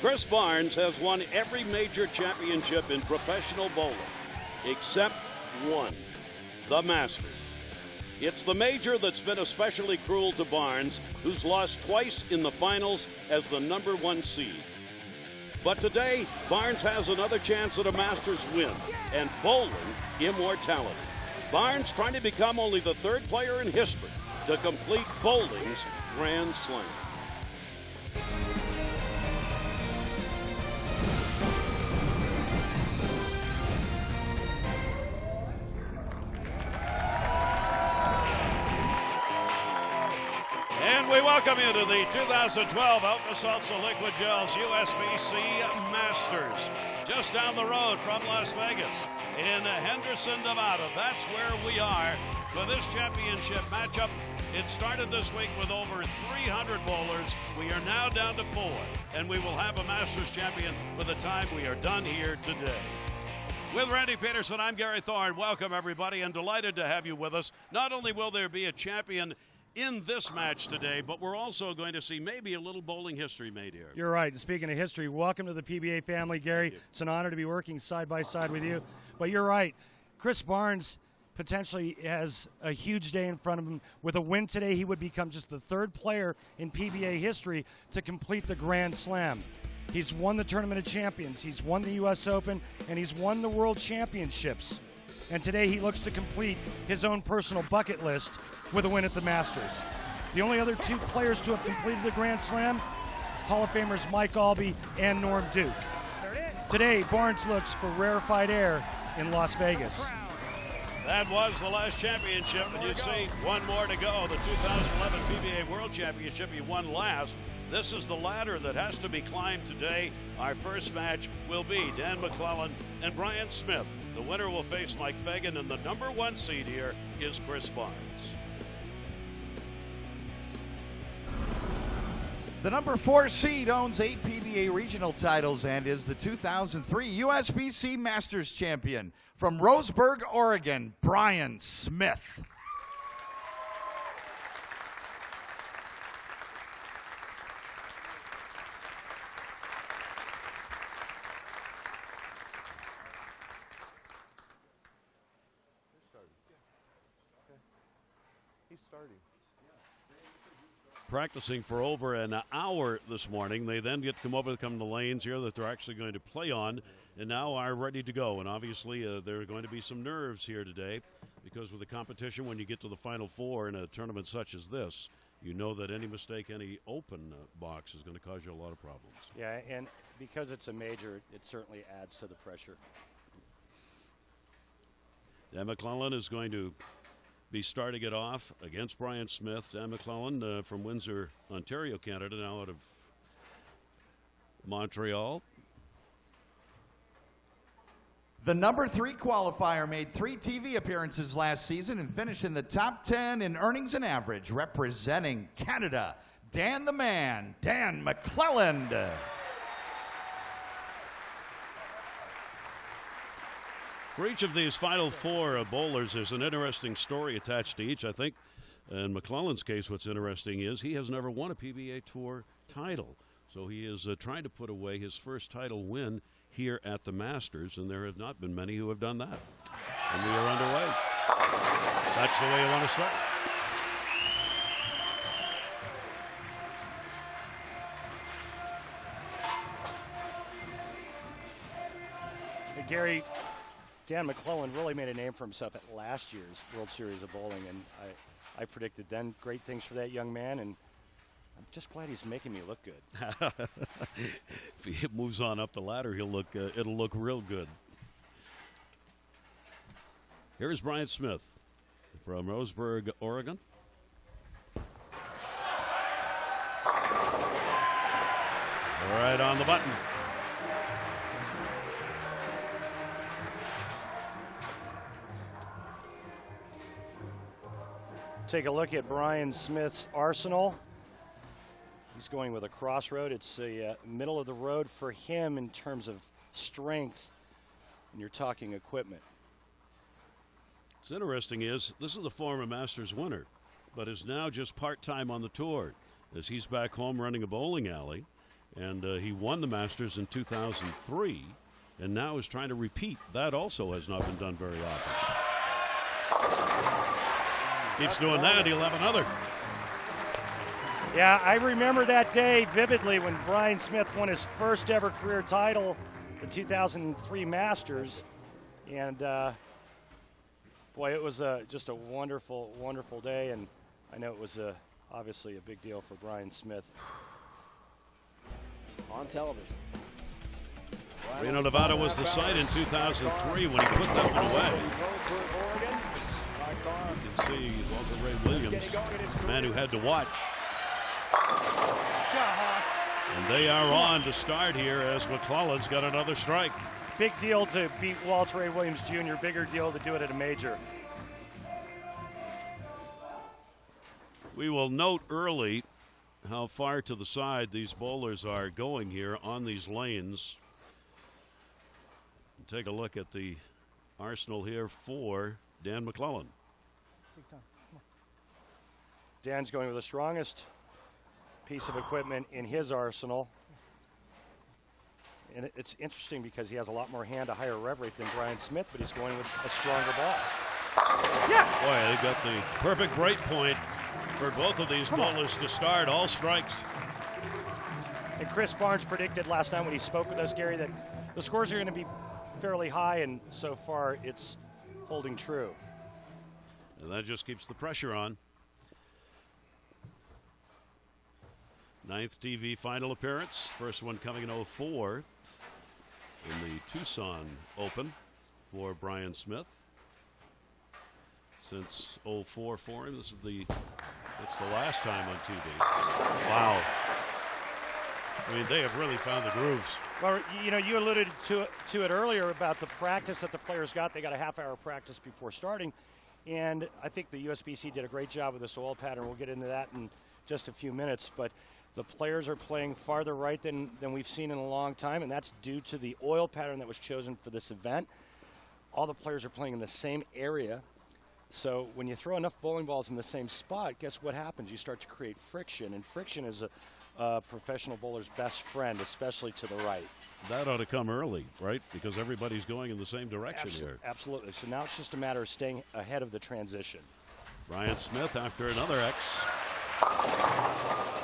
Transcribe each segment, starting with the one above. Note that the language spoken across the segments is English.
Chris Barnes has won every major championship in professional bowling, except one, the Masters. It's the major that's been especially cruel to Barnes, who's lost twice in the finals as the number 1 seed. But today, Barnes has another chance at a Masters win and bowling immortality. Barnes trying to become only the 3rd player in history to complete bowling's Grand Slam. We welcome you to the 2012 Alka-Seltzer Liquid Gels USBC Masters. Just down the road from Las Vegas in Henderson, Nevada. That's where we are for this championship matchup. It started this week with over 300 bowlers. We are now down to 4, and we will have a Masters champion by the time we are done here today. With Randy Peterson, I'm Gary Thorne. Welcome, everybody, and delighted to have you with us. Not only will there be a champion in this match today, but we're also going to see maybe a little bowling history made here. You're right. Speaking of history, welcome to the PBA family, Gary. It's an honor to be working side by side with you. But you're right. Chris Barnes potentially has a huge day in front of him. With a win today, he would become just the 3rd player in PBA history to complete the Grand Slam. He's won the Tournament of Champions, he's won the U.S. Open, and he's won the World Championships. And today he looks to complete his own personal bucket list with a win at the Masters. The only other 2 players to have completed the Grand Slam, Hall of Famers Mike Albee and Norm Duke. Today, Barnes looks for rarefied air in Las Vegas. That was the last championship, and you see one more to go. The 2011 PBA World Championship he won last. This is the ladder that has to be climbed today. Our first match will be Dan MacLelland and Bryon Smith. The winner will face Mike Fagan, and the number 1 seed here is Chris Barnes. The number 4 seed owns 8 PBA regional titles and is the 2003 USBC Masters champion. From Roseburg, Oregon, Bryon Smith. He's starting. Practicing for over an hour this morning. They then get to come over to the lanes here that they're actually going to play on, and now are ready to go. And obviously there are going to be some nerves here today, because with the competition, when you get to the Final 4 in a tournament such as this, you know that any mistake, any open box is going to cause you a lot of problems. Yeah, and because it's a major, it certainly adds to the pressure. Dan MacLelland is going to be starting it off against Bryon Smith. Dan MacLelland from Windsor, Ontario, Canada, now out of Montreal. The number 3 qualifier made 3 TV appearances last season and finished in the top 10 in earnings and average, representing Canada. Dan the Man, Dan MacLelland. For each of these Final 4 bowlers, there's an interesting story attached to each. I think in MacLelland's case, what's interesting is he has never won a PBA Tour title. So he is trying to put away his first title win here at the Masters, and there have not been many who have done that. And we are underway. That's the way you want to start. Hey, Gary, Dan MacLelland really made a name for himself at last year's World Series of Bowling, and I predicted then great things for that young man, and I'm just glad he's making me look good. If he moves on up the ladder, it'll look real good. Here is Bryon Smith from Roseburg, Oregon. Right on the button. Take a look at Bryon Smith's arsenal. He's going with a crossroad. It's a middle of the road for him in terms of strength, and you're talking equipment. What's interesting is this is the former Masters winner, but is now just part-time on the tour, as he's back home running a bowling alley. And he won the Masters in 2003, and now is trying to repeat. That also has not been done very often. Keeps doing that, he'll have another. Yeah, I remember that day vividly when Bryon Smith won his first ever career title, the 2003 Masters. And, boy, it was just a wonderful, wonderful day. And I know it was obviously a big deal for Bryon Smith. On television. Reno, Nevada was the site in 2003 when he put that one away. You can see Walter Ray Williams, the man who had to watch. And they are on to start here as MacLelland's got another strike. Big deal to beat Walter Ray Williams Jr., bigger deal to do it at a major. We will note early how far to the side these bowlers are going here on these lanes. Take a look at the arsenal here for Dan MacLelland. Dan's going with the strongest piece of equipment in his arsenal. And it's interesting because he has a lot more hand, a higher rev rate than Bryon Smith, but he's going with a stronger ball. Yeah! Boy, they got the perfect break point for both of these bowlers to start. All strikes. And Chris Barnes predicted last time when he spoke with us, Gary, that the scores are going to be fairly high, and so far it's holding true. And that just keeps the pressure on. 9th TV final appearance. First one coming in 04 in the Tucson Open for Bryon Smith. Since 04 for him, it's the last time on TV. Wow. I mean, they have really found the grooves. Well, you know, you alluded to it earlier about the practice that the players got. They got a half-hour practice before starting, and I think the USBC did a great job with this oil pattern. We'll get into that in just a few minutes, but the players are playing farther right than we've seen in a long time, and that's due to the oil pattern that was chosen for this event. All the players are playing in the same area, so when you throw enough bowling balls in the same spot, guess what happens? You start to create friction, and friction is a professional bowler's best friend, especially to the right. That ought to come early, right? Because everybody's going in the same direction here. Absolutely. So now it's just a matter of staying ahead of the transition. Bryon Smith after another X.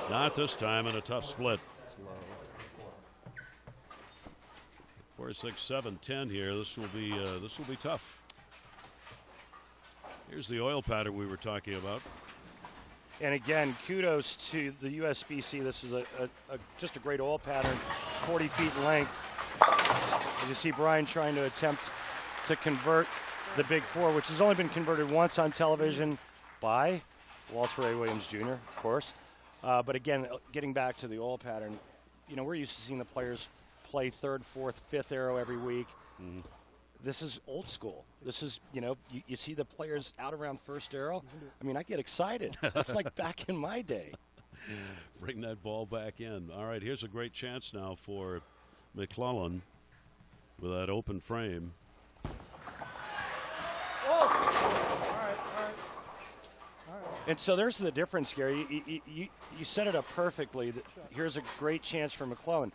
Not this time in a tough split. 4, 6, 7, 10 here. This will be tough. Here's the oil pattern we were talking about. And again, kudos to the USBC. This is just a great oil pattern, 40 feet in length. As you see Bryon trying to attempt to convert the Big Four, which has only been converted once on television by Walter Ray Williams Jr., of course. But again, getting back to the oil pattern, you know, we're used to seeing the players play 3rd, 4th, 5th arrow every week. Mm-hmm. This is old school. This is, you know, you see the players out around 1st arrow. I mean, I get excited. That's like back in my day. Bring that ball back in. All right, here's a great chance now for MacLelland with that open frame. And so there's the difference, Gary. You set it up perfectly. Here's a great chance for MacLelland.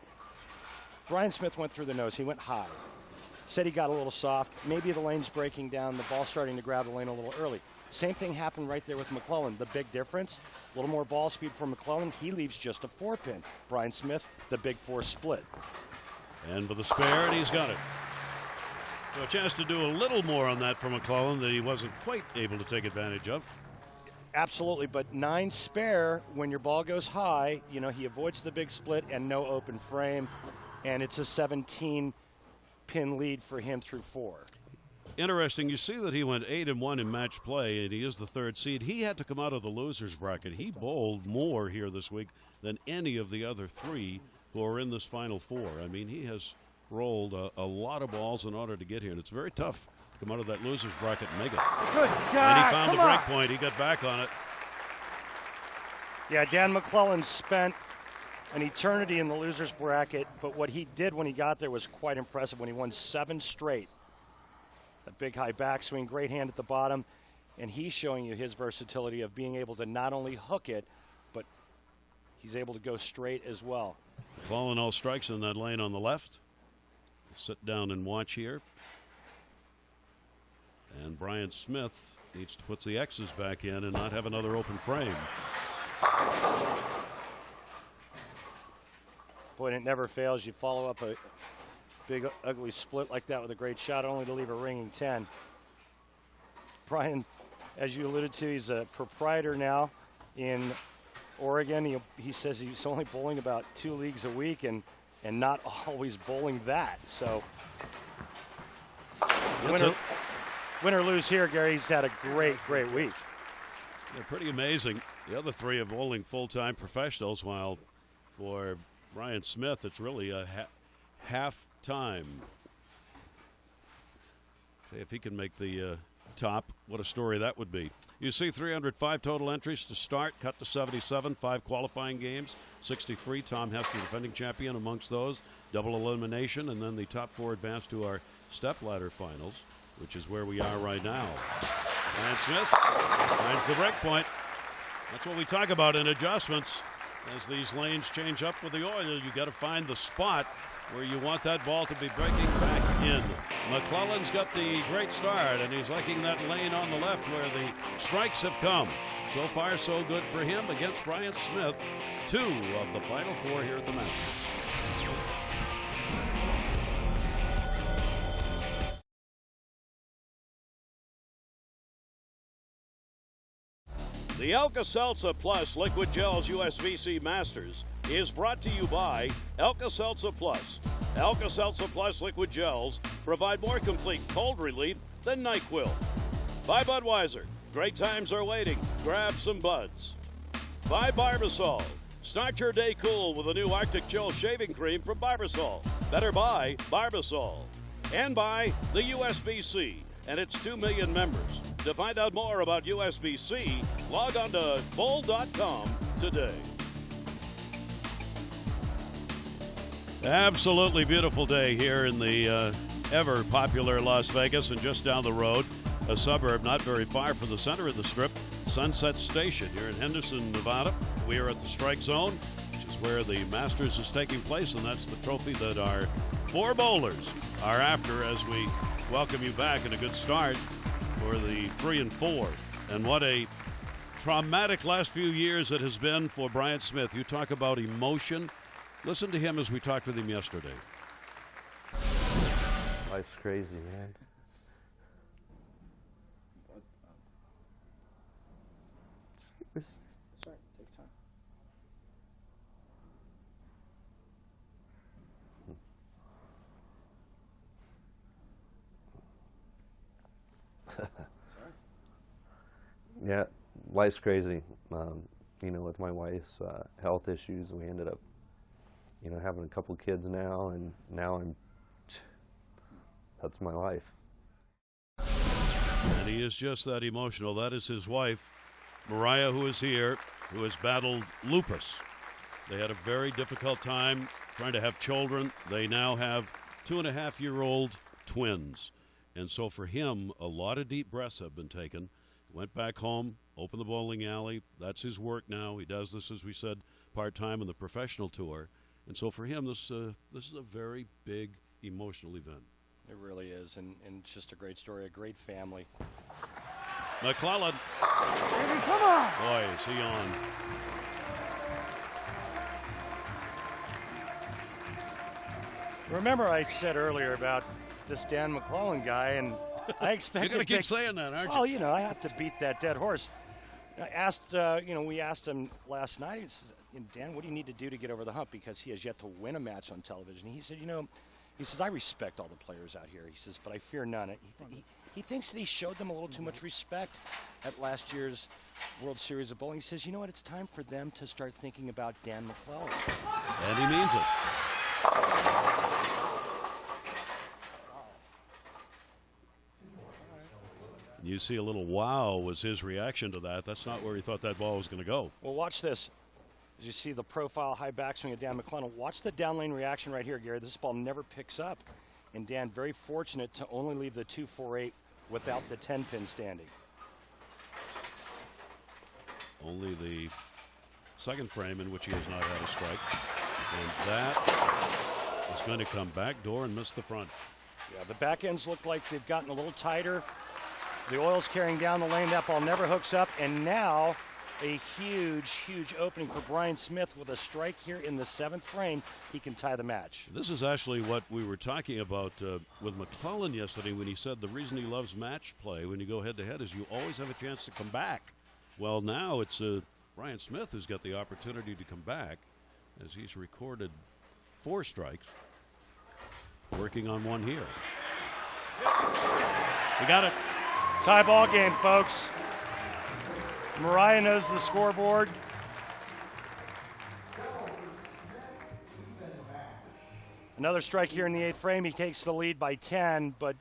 Bryon Smith went through the nose. He went high. Said he got a little soft. Maybe the lane's breaking down. The ball's starting to grab the lane a little early. Same thing happened right there with MacLelland. The big difference, a little more ball speed for MacLelland. He leaves just a 4-pin. Bryon Smith, the Big Four split. And for the spare, and he's got it. So a chance to do a little more on that for MacLelland that he wasn't quite able to take advantage of. Absolutely, but 9 spare when your ball goes high. You know, he avoids the big split and no open frame, and it's a 17-pin lead for him through 4. Interesting, you see that he went 8-1 in match play, and he is the 3rd seed. He had to come out of the losers bracket. He bowled more here this week than any of the other 3 who are in this Final 4. I mean, he has rolled a lot of balls in order to get here, and it's very tough to come out of that losers bracket and make it. Good shot. And he found the break point. He got back on it. Yeah, Dan MacLelland spent an eternity in the losers bracket, but what he did when he got there was quite impressive when he won 7 straight. That big high backswing, great hand at the bottom, and he's showing you his versatility of being able to not only hook it, but he's able to go straight as well. MacLelland all strikes in that lane on the left. Sit down and watch here. And Bryon Smith needs to put the X's back in and not have another open frame. Boy, and it never fails. You follow up a big, ugly split like that with a great shot, only to leave a ringing 10. Bryon, as you alluded to, he's a proprietor now in Oregon. He says he's only bowling about 2 leagues a week and not always bowling that. So win or lose here, Gary, he's had a great week. They're pretty amazing. The other 3 are bowling full-time professionals, while for Bryon Smith, it's really a half-time. If he can make the top, what a story that would be. You see 305 total entries to start, cut to 77, 5 qualifying games, 63. Tom Hester, defending champion, amongst those. Double elimination, and then the top 4 advance to our Stepladder finals, which is where we are right now. Bryon Smith finds the break point. That's what we talk about in adjustments. As these lanes change up with the oil, you got to find the spot where you want that ball to be breaking back in. MacLelland's got the great start, and he's liking that lane on the left where the strikes have come. So far, so good for him against Bryon Smith. 2 of the final 4 here at the Masters. The Alka-Seltza Plus Liquid Gels USBC Masters is brought to you by Alka-Seltza Plus. Alka-Seltza Plus Liquid Gels provide more complete cold relief than NyQuil. By Budweiser, great times are waiting. Grab some buds. By Barbasol, start your day cool with a new Arctic Chill shaving cream from Barbasol. Better buy Barbasol. And by the USBC and its 2 million members. To find out more about USBC, log on to bowl.com today. Absolutely beautiful day here in the ever popular Las Vegas, and just down the road, a suburb not very far from the center of the Strip, Sunset Station here in Henderson, Nevada. We are at the strike zone, which is where the Masters is taking place, and that's the trophy that our 4 bowlers are after as we welcome you back, and a good start for the 3 and 4. And what a traumatic last few years it has been for Bryon Smith. You talk about emotion. Listen to him as we talked with him yesterday. Life's crazy, man. That's right. Take time. Yeah, life's crazy. With my wife's health issues, we ended up, having a couple kids now, and now that's my life. And he is just that emotional. That is his wife, Mariah, who is here, who has battled lupus. They had a very difficult time trying to have children. They now have 2.5-year-old twins. And so for him, a lot of deep breaths have been taken. Went back home, opened the bowling alley. That's his work now. He does this, as we said, part-time on the professional tour. And so for him, this is a very big emotional event. It really is, and it's just a great story, a great family. MacLelland. Baby, come on! Boy, is he on. Remember I said earlier about this Dan MacLelland guy, and I expected You're going to keep saying that, aren't you? Well, I have to beat that dead horse. I asked, we asked him last night, he said, Dan, what do you need to do to get over the hump? Because he has yet to win a match on television. He said, he says, I respect all the players out here. He says, but I fear none. He thinks that he showed them a little too much respect at last year's World Series of Bowling. He says, you know what, it's time for them to start thinking about Dan MacLelland. And he means it. You see a little wow was his reaction to that. That's not where he thought that ball was going to go. Well, watch this. As you see the profile high backswing of Dan MacLelland, watch the down lane reaction right here, Gary. This ball never picks up. And Dan, very fortunate to only leave the 248 without the 10-pin standing. Only the second frame in which he has not had a strike. And That is going to come back door and miss the front. Yeah, the back ends look like they've gotten a little tighter. The oil's carrying down the lane. That ball never hooks up. And now a huge, huge opening for Bryon Smith with a strike here in the 7th frame. He can tie the match. This is actually what we were talking about with MacLelland yesterday when he said the reason he loves match play when you go head-to-head is you always have a chance to come back. Well, now it's Bryon Smith who's got the opportunity to come back as he's recorded 4 strikes. Working on one here. We got it. Tie ball game, folks. Mariah knows the scoreboard. Another strike here in the 8th frame. He takes the lead by 10, but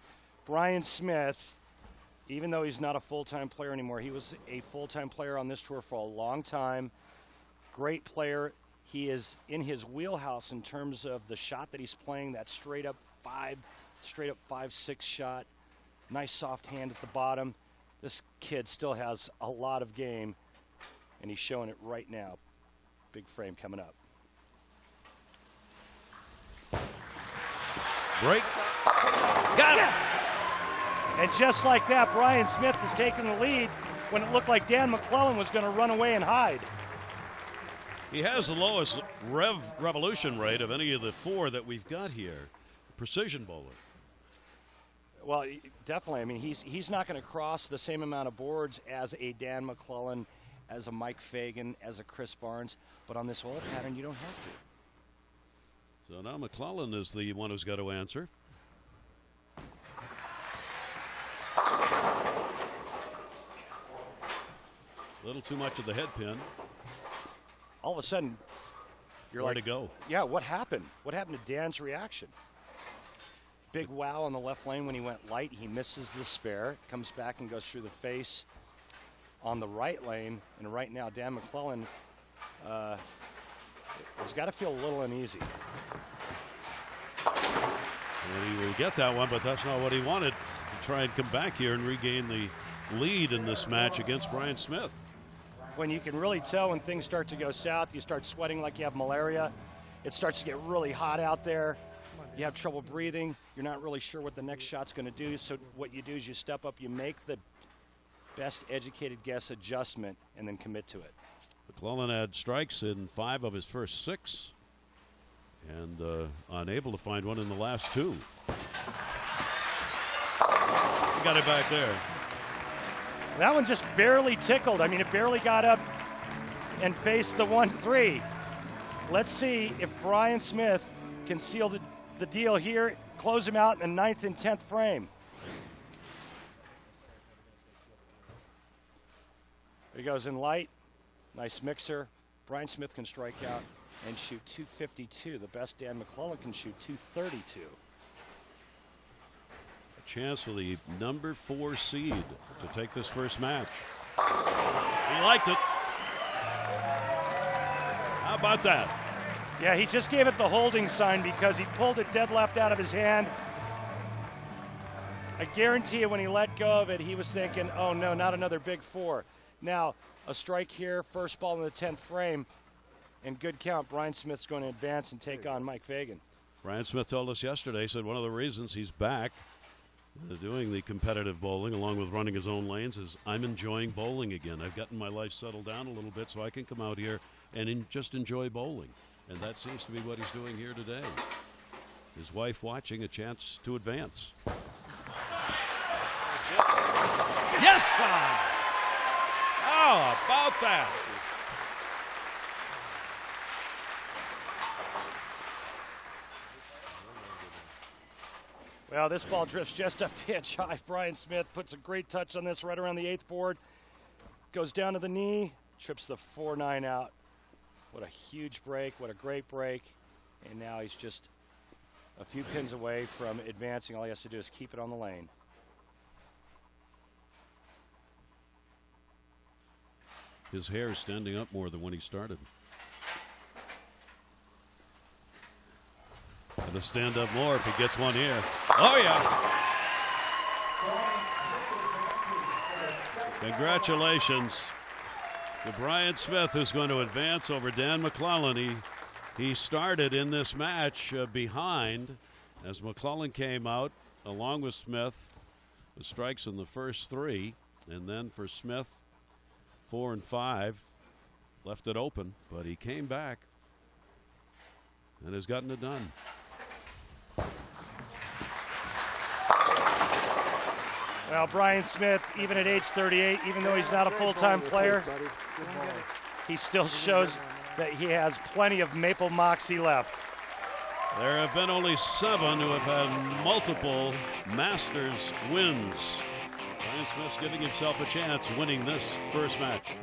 Bryon Smith, even though he's not a full-time player anymore, he was a full-time player on this tour for a long time. Great player. He is in his wheelhouse in terms of the shot that he's playing, that straight up 5-6 shot. Nice soft hand at the bottom. This kid still has a lot of game, and he's showing it right now. Big frame coming up. Break. Got it. And just like that, Bryon Smith has taken the lead when it looked like Dan MacLelland was going to run away and hide. He has the lowest revolution rate of any of the 4 that we've got here. Precision bowler. Well, definitely. I mean, he's not going to cross the same amount of boards as a Dan MacLelland, as a Mike Fagan, as a Chris Barnes. But on this hole pattern, you don't have to. So now MacLelland is the one who's got to answer. A little too much of the head pin. All of a sudden, you're Where like, to go? Yeah, what happened? What happened to Dan's reaction? Big wow on the left lane when he went light. He misses the spare, comes back and goes through the face on the right lane. And right now, Dan MacLelland has got to feel a little uneasy. And he will get that one, but that's not what he wanted, to try and come back here and regain the lead in this match against Bryon Smith. When you can really tell when things start to go south, you start sweating like you have malaria. It starts to get really hot out there. You have trouble breathing. You're not really sure what the next shot's going to do. So what you do is you step up, you make the best educated guess adjustment, and then commit to it. MacLelland had strikes in 5 of his first 6 and unable to find one in the last 2. He got it back there. That one just barely tickled. I mean, it barely got up and faced the 1-3. Let's see if Bryon Smith can seal the deal here, close him out in the 9th and 10th frame. He goes in light. Nice mixer. Bryon Smith can strike out and shoot 252. The best Dan MacLelland can shoot 232. Chance for the number 4 seed to take this first match. He liked it. How about that? Yeah, he just gave it the holding sign because he pulled it dead left out of his hand. I guarantee you when he let go of it, he was thinking, oh no, not another big 4. Now, a strike here, first ball in the 10th frame, and good count. Bryon Smith's going to advance and take on Mike Fagan. Bryon Smith told us yesterday, said one of the reasons he's back doing the competitive bowling along with running his own lanes is I'm enjoying bowling again. I've gotten my life settled down a little bit so I can come out here and just enjoy bowling. And that seems to be what he's doing here today. His wife watching, a chance to advance. Yes, sir! How about that? Well, this ball drifts just a pitch high. Bryon Smith puts a great touch on this right around the 8th board. Goes down to the knee, trips the 4-9 out. What a huge break, what a great break. And now he's just a few pins away from advancing. All he has to do is keep it on the lane. His hair is standing up more than when he started. Going to stand up more if he gets one here. Oh, yeah. Congratulations to Bryon Smith, who's going to advance over Dan MacLelland. He He started in this match behind as MacLelland came out along with Smith with strikes in the first 3, and then for Smith 4 and 5 left it open, but he came back and has gotten it done. Well, Bryon Smith, even at age 38, even though he's not a full-time player, he still shows that he has plenty of maple moxie left. There have been only 7 who have had multiple Masters wins. Bryon Smith's giving himself a chance winning this first match.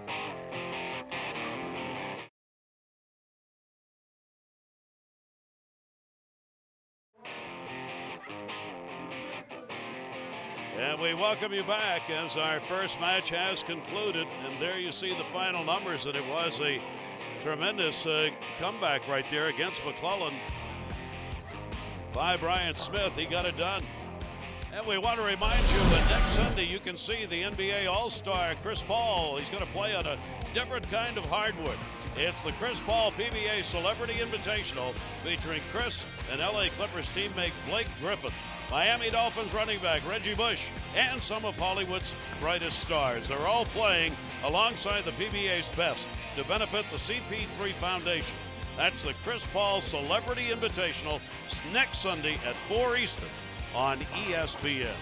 And we welcome you back as our first match has concluded. And there you see the final numbers, and it was a tremendous comeback right there against MacLelland by Bryon Smith. He got it done. And we want to remind you that next Sunday you can see the NBA All-Star Chris Paul. He's going to play on a different kind of hardwood. It's the Chris Paul PBA Celebrity Invitational featuring Chris and LA Clippers teammate Blake Griffin, Miami Dolphins running back Reggie Bush, and some of Hollywood's brightest stars. They're all playing alongside the PBA's best to benefit the CP3 Foundation. That's the Chris Paul Celebrity Invitational next Sunday at 4 Eastern on ESPN.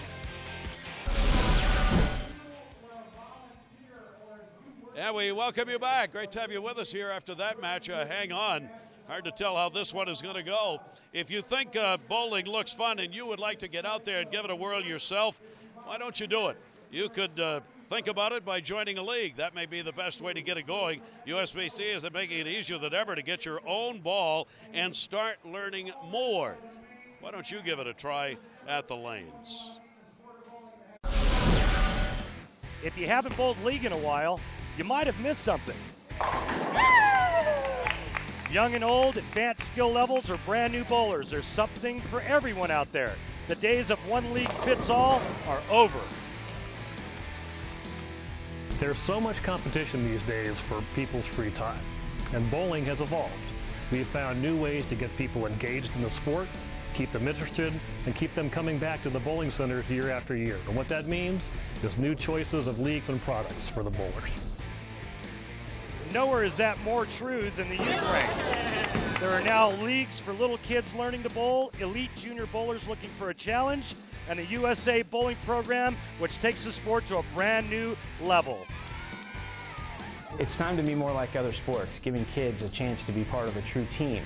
And we welcome you back. Great to have you with us here after that match. Hang on. Hard to tell how this one is going to go. If you think bowling looks fun and you would like to get out there and give it a whirl yourself, why don't you do it? You could think about it by joining a league. That may be the best way to get it going. USBC is making it easier than ever to get your own ball and start learning more. Why don't you give it a try at the lanes? If you haven't bowled league in a while, you might have missed something. Young and old, advanced skill levels, or brand new bowlers, there's something for everyone out there. The days of one league fits all are over. There's so much competition these days for people's free time, and bowling has evolved. We've found new ways to get people engaged in the sport, keep them interested, and keep them coming back to the bowling centers year after year. And what that means is new choices of leagues and products for the bowlers. Nowhere is that more true than the youth ranks. There are now leagues for little kids learning to bowl, elite junior bowlers looking for a challenge, and the USA Bowling Program, which takes the sport to a brand new level. It's time to be more like other sports, giving kids a chance to be part of a true team,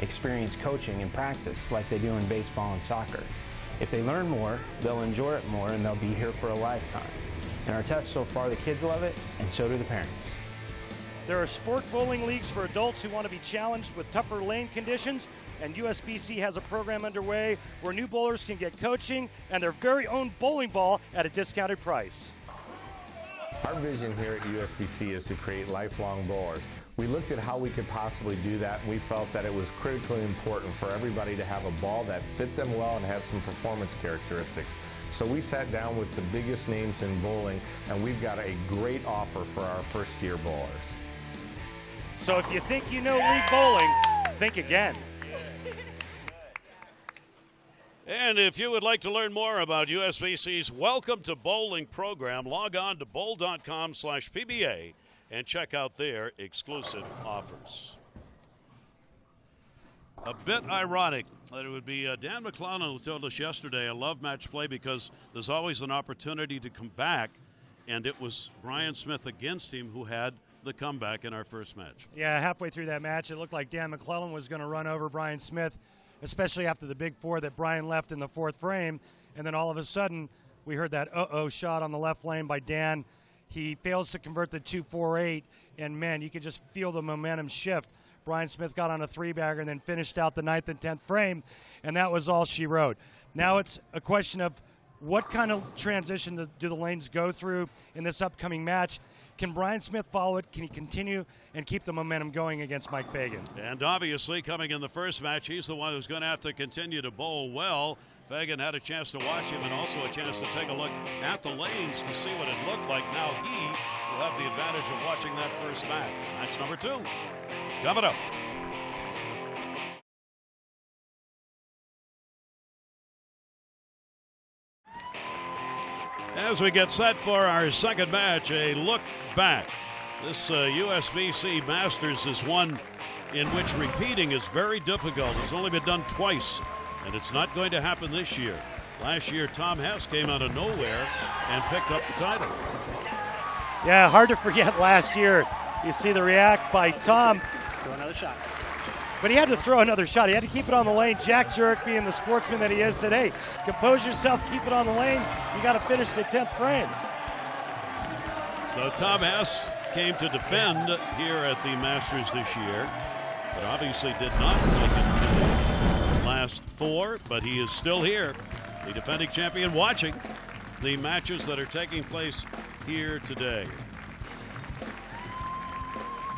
experience coaching and practice like they do in baseball and soccer. If they learn more, they'll enjoy it more, and they'll be here for a lifetime. In our tests so far, the kids love it, and so do the parents. There are sport bowling leagues for adults who want to be challenged with tougher lane conditions, and USBC has a program underway where new bowlers can get coaching and their very own bowling ball at a discounted price. Our vision here at USBC is to create lifelong bowlers. We looked at how we could possibly do that, and we felt that it was critically important for everybody to have a ball that fit them well and had some performance characteristics. So we sat down with the biggest names in bowling, and we've got a great offer for our first-year bowlers. So if you think you know league bowling, think again. And if you would like to learn more about USBC's Welcome to Bowling program, log on to bowl.com/PBA and check out their exclusive offers. A bit ironic that it would be Dan MacLelland who told us yesterday a love match play because there's always an opportunity to come back, and it was Bryon Smith against him who had the comeback in our first match. Yeah, halfway through that match, it looked like Dan MacLelland was going to run over Bryon Smith, especially after the big four that Bryon left in the fourth frame. And then all of a sudden, we heard that uh-oh shot on the left lane by Dan. He fails to convert the 2-4-8, and man, you could just feel the momentum shift. Bryon Smith got on a three-bagger and then finished out the 9th and 10th frame, and that was all she wrote. Now it's a question of what kind of transition do the lanes go through in this upcoming match. Can Bryon Smith follow it? Can he continue and keep the momentum going against Mike Fagan? And obviously, coming in the first match, he's the one who's going to have to continue to bowl well. Fagan had a chance to watch him and also a chance to take a look at the lanes to see what it looked like. Now he will have the advantage of watching that first match. Match number 2 coming up. As we get set for our second match, a look back. This USBC Masters is one in which repeating is very difficult. It's only been done twice, and it's not going to happen this year. Last year, Tom Hess came out of nowhere and picked up the title. Yeah, hard to forget last year. You see the react by Tom. Throw another shot. But he had to throw another shot. He had to keep it on the lane. Jack Jurek, being the sportsman that he is, said, hey, compose yourself, keep it on the lane. You got to finish the 10th frame. So Tom Hess came to defend here at the Masters this year, but obviously did not make it to the last four, but he is still here, the defending champion, watching the matches that are taking place here today.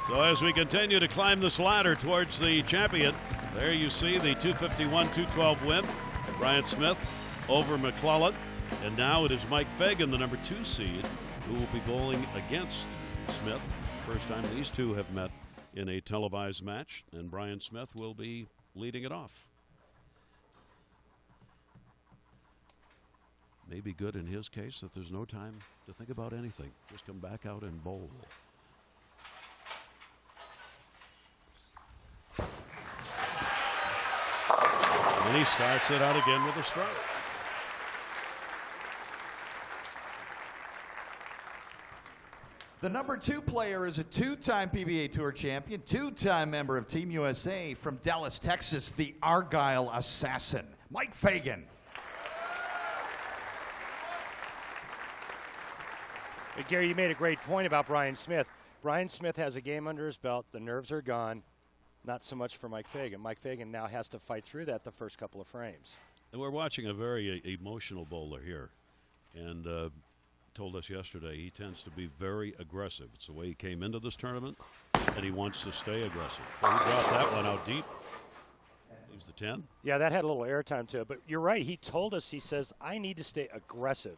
So as we continue to climb this ladder towards the champion, there you see the 251-212 win of Bryon Smith over MacLelland. And now it is Mike Fagan, the number 2 seed, who will be bowling against Smith. First time these two have met in a televised match, and Bryon Smith will be leading it off. Maybe good in his case that there's no time to think about anything. Just come back out and bowl. And he starts it out again with a strike. The number 2 player is a 2-time PBA Tour champion, 2-time member of Team USA from Dallas, Texas, the Argyle Assassin, Mike Fagan. Hey, Gary, you made a great point about Bryon Smith. Bryon Smith has a game under his belt. The nerves are gone. Not so much for Mike Fagan. Mike Fagan now has to fight through that the first couple of frames. And we're watching a very emotional bowler here. And told us yesterday he tends to be very aggressive. It's the way he came into this tournament, and he wants to stay aggressive. Well, he dropped that one out deep. Leaves the 10. Yeah, that had a little airtime to it. But you're right. He told us, he says, I need to stay aggressive.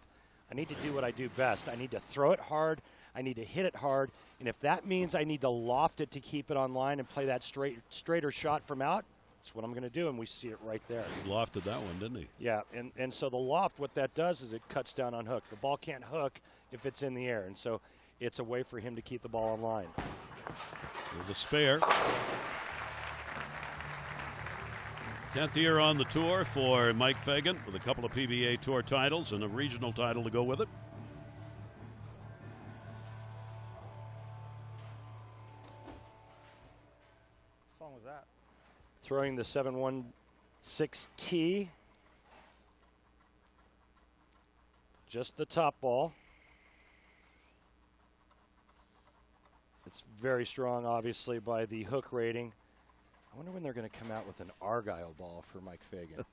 I need to do what I do best. I need to throw it hard. I need to hit it hard. And if that means I need to loft it to keep it on line and play that straighter shot from out, that's what I'm going to do, and we see it right there. He lofted that one, didn't he? Yeah, and so the loft, what that does is it cuts down on hook. The ball can't hook if it's in the air, and so it's a way for him to keep the ball on line. With a spare. 10th year on the tour for Mike Fagan with a couple of PBA Tour titles and a regional title to go with it. What song was that? Throwing the 716T. Just the top ball. It's very strong, obviously, by the hook rating. I wonder when they're going to come out with an Argyle ball for Mike Fagan.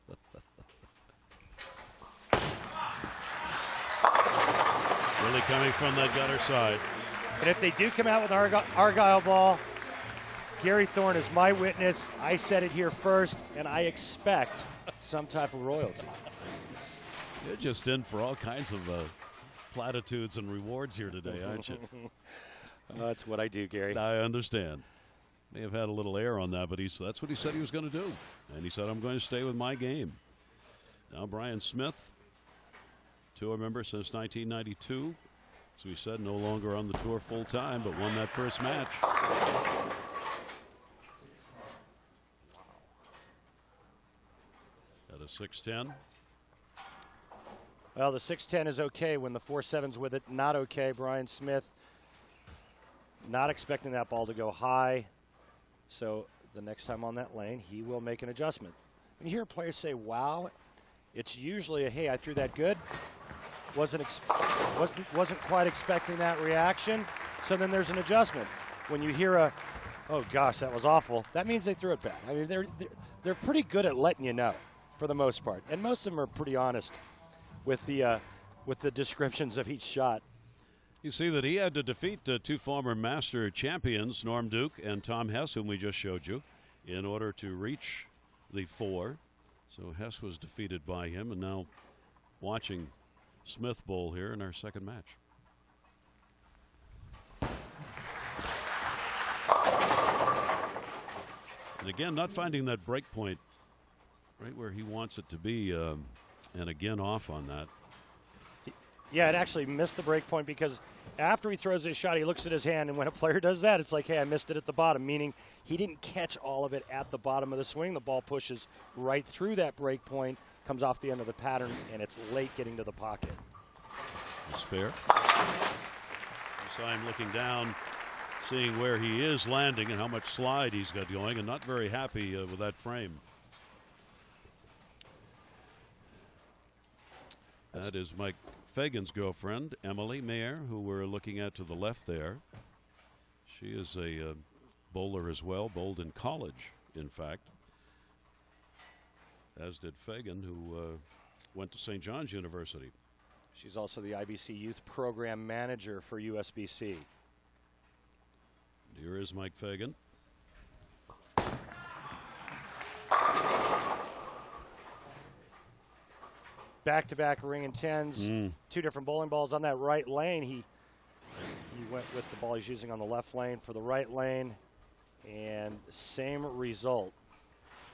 Really coming from that gutter side. And if they do come out with Argyle ball, Gary Thorne is my witness. I said it here first, and I expect some type of royalty. You're just in for all kinds of platitudes and rewards here today, aren't you? That's what I do, Gary. I understand. May have had a little air on that, but that's what he said he was going to do. And he said, I'm going to stay with my game. Now Bryon Smith, tour member since 1992. So he said no longer on the tour full time, but won that first match. At a 6'10". Well, the 6'10" is okay when the 4.7's with it. Not okay. Bryon Smith not expecting that ball to go high. So the next time on that lane, he will make an adjustment. When you hear players say, wow, it's usually a, hey, I threw that good. Wasn't quite expecting that reaction. So then there's an adjustment. When you hear a, oh gosh, that was awful, that means they threw it bad. I mean, they're pretty good at letting you know for the most part. And most of them are pretty honest with the descriptions of each shot. You see that he had to defeat two former master champions, Norm Duke and Tom Hess, whom we just showed you, in order to reach the 4. So Hess was defeated by him, and now watching Smith bowl here in our second match. And again, not finding that break point right where he wants it to be, and again off on that. Yeah, it actually missed the break point because after he throws his shot, he looks at his hand, and when a player does that, it's like, hey, I missed it at the bottom, meaning he didn't catch all of it at the bottom of the swing. The ball pushes right through that break point, comes off the end of the pattern, and it's late getting to the pocket. The spare. You saw him looking down, seeing where he is landing and how much slide he's got going, and not very happy with that frame. That is Mike Fagan's girlfriend, Emily Mayer, who we're looking at to the left there. She is a bowler as well, bowled in college, in fact, as did Fagan, who went to St. John's University. She's also the IBC Youth Program Manager for USBC. Here is Mike Fagan. Back-to-back ring and tens, two different bowling balls on that right lane. He went with the ball he's using on the left lane for the right lane, and same result.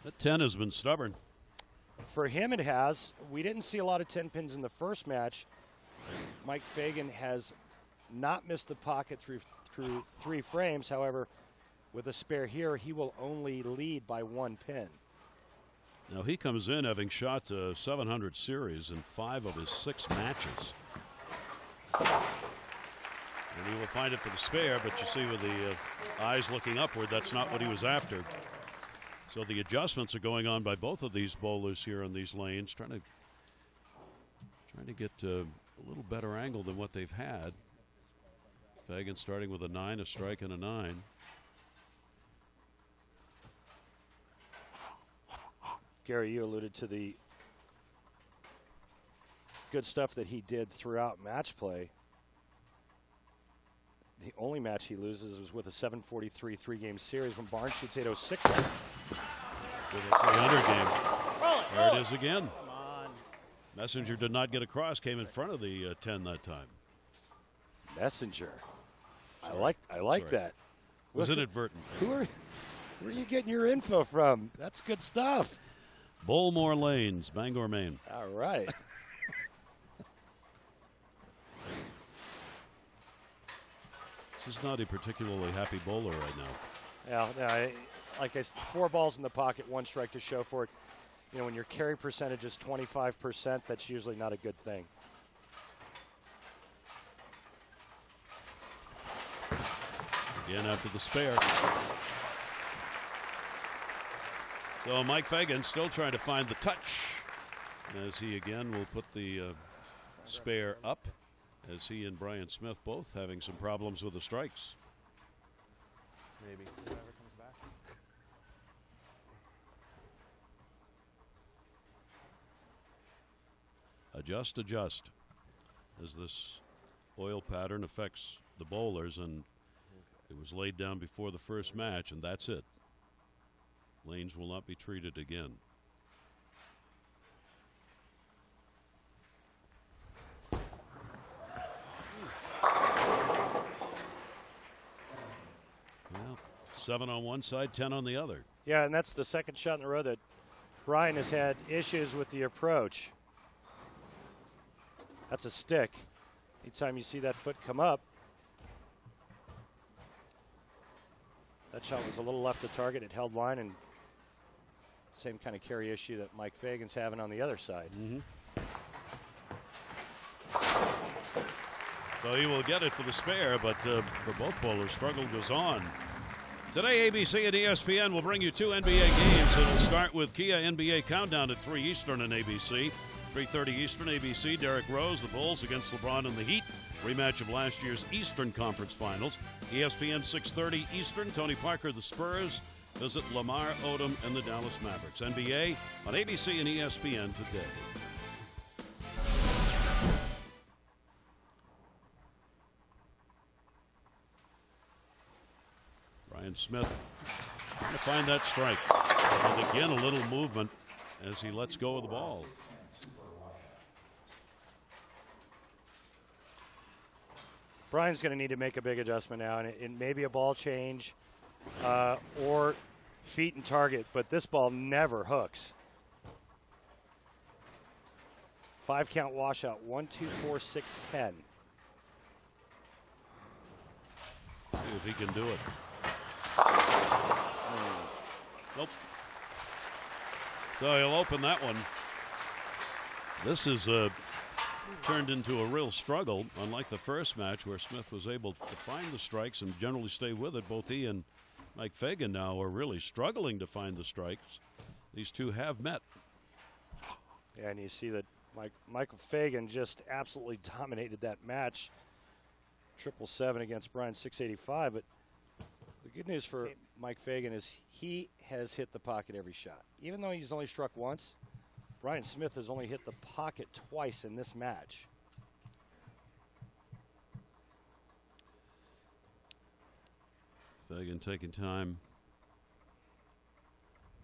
That 10 has been stubborn. For him, it has. We didn't see a lot of 10 pins in the first match. Mike Fagan has not missed the pocket through 3 frames. However, with a spare here, he will only lead by 1 pin. Now he comes in having shot 700 series in 5 of his 6 matches. And he will find it for the spare, but you see with the eyes looking upward, that's not what he was after. So the adjustments are going on by both of these bowlers here on these lanes, trying to get a little better angle than what they've had. Fagan starting with a 9, a strike, and a 9. Gary, you alluded to the good stuff that he did throughout match play. The only match he loses was with a 743 3-game series when Barnes shoots 806. With a 300 game. There it is again. Come on. Messenger did not get across, came in front of the 10 that time. Messenger. I like that. Was inadvertent. Where are you getting your info from? That's good stuff. Bowlmore Lanes, Bangor, Maine. All right. This is not a particularly happy bowler right now. Yeah, like I said, 4 balls in the pocket, 1 strike to show for it. You know, when your carry percentage is 25%, that's usually not a good thing. Again after the spare. So Mike Fagan still trying to find the touch as he again will put the spare up, as he and Bryon Smith both having some problems with the strikes. Maybe. Whoever comes back. Adjust as this oil pattern affects the bowlers, and it was laid down before the first match, and that's it. Lanes will not be treated again. Well, 7 on one side, 10 on the other. Yeah, and that's the second shot in a row that Bryon has had issues with the approach. That's a stick. Anytime you see that foot come up. That shot was a little left of target. It held line, and same kind of carry issue that Mike Fagan's having on the other side. So he will get it for the spare, but for both bowlers, struggle goes on. Today, ABC and ESPN will bring you 2 NBA games. It'll start with Kia NBA Countdown at 3 Eastern on ABC. 3:30 Eastern, ABC, Derrick Rose, the Bulls against LeBron and the Heat. Rematch of last year's Eastern Conference Finals. ESPN 6:30 Eastern, Tony Parker, the Spurs visit Lamar Odom and the Dallas Mavericks. NBA on ABC and ESPN today. Bryon Smith trying to find that strike. And again, a little movement as he lets go of the ball. Bryon's going to need to make a big adjustment now, and it may be a ball change or feet and target, but this ball never hooks. 5-count washout. 1, 2, 4, 6, 10. See if he can do it. Nope. So he'll open that one. This is turned into a real struggle, unlike the first match where Smith was able to find the strikes and generally stay with it. Both he and Mike Fagan now are really struggling to find the strikes. These two have met. Yeah, and you see that Michael Fagan just absolutely dominated that match. 777 against Bryan 685. But the good news for Mike Fagan is he has hit the pocket every shot. Even though he's only struck once, Bryan Smith has only hit the pocket twice in this match. Fagan taking time,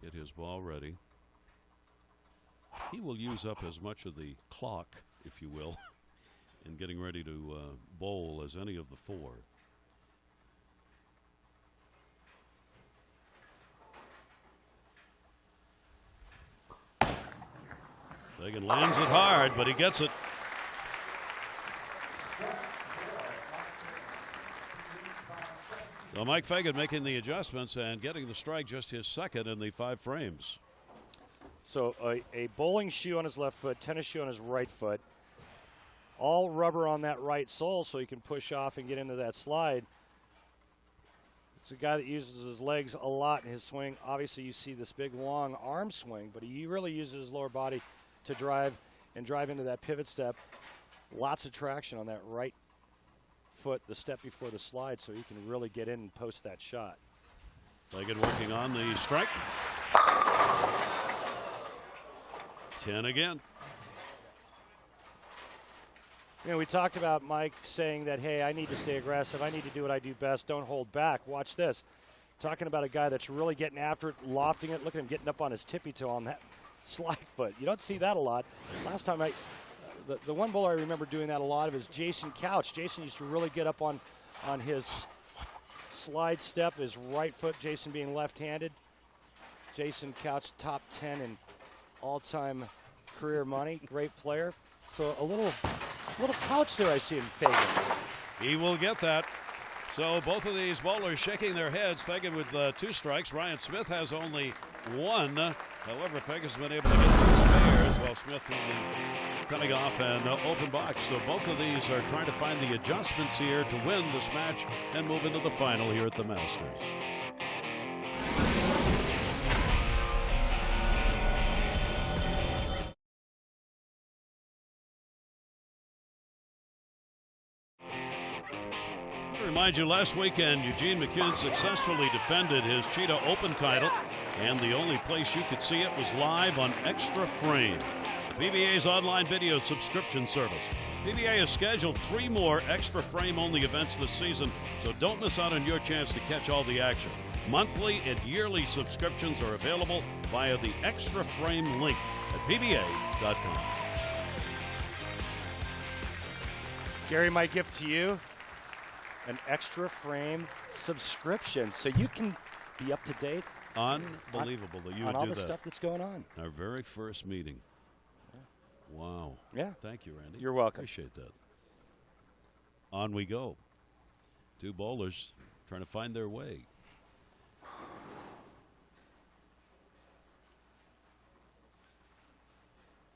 get his ball ready. He will use up as much of the clock, if you will, in getting ready to bowl as any of the four. Fagan lands it hard, but he gets it. So Mike Fagan making the adjustments and getting the strike, just his second in the 5 frames. So a bowling shoe on his left foot, tennis shoe on his right foot, all rubber on that right sole so he can push off and get into that slide. It's a guy that uses his legs a lot in his swing. Obviously, you see this big, long arm swing, but he really uses his lower body to drive into that pivot step. Lots of traction on that right foot, the step before the slide, so he can really get in and post that shot. Fagan working on the strike. 10 again. You know, we talked about Mike saying that, hey, I need to stay aggressive. I need to do what I do best. Don't hold back. Watch this. Talking about a guy that's really getting after it, lofting it. Look at him getting up on his tippy toe on that slide foot. You don't see that a lot. Last time the one bowler I remember doing that a lot of is Jason Couch. Jason used to really get up on his slide step, his right foot, Jason being left-handed. Jason Couch, top 10 in all-time career money. Great player. So a little couch there I see in Fagan. He will get that. So both of these bowlers shaking their heads. Fagan with 2 strikes. Bryan Smith has only 1. However, Fagan's been able to get the spares while Smith will be coming off an open box. So both of these are trying to find the adjustments here to win this match and move into the final here at the Masters. Remind you, last weekend, Eugene McCune successfully defended his Cheetah Open title, and the only place you could see it was live on Extra Frame, PBA's online video subscription service. PBA has scheduled 3 more Extra Frame only events this season, so don't miss out on your chance to catch all the action. Monthly and yearly subscriptions are available via the Extra Frame link at PBA.com. Gary, my gift to you, an Extra Frame subscription, so you can be up to date. Unbelievable that you would do that. On all the stuff that's going on. Our very first meeting. Yeah. Wow. Yeah. Thank you, Randy. You're welcome. Appreciate that. On we go. 2 bowlers trying to find their way.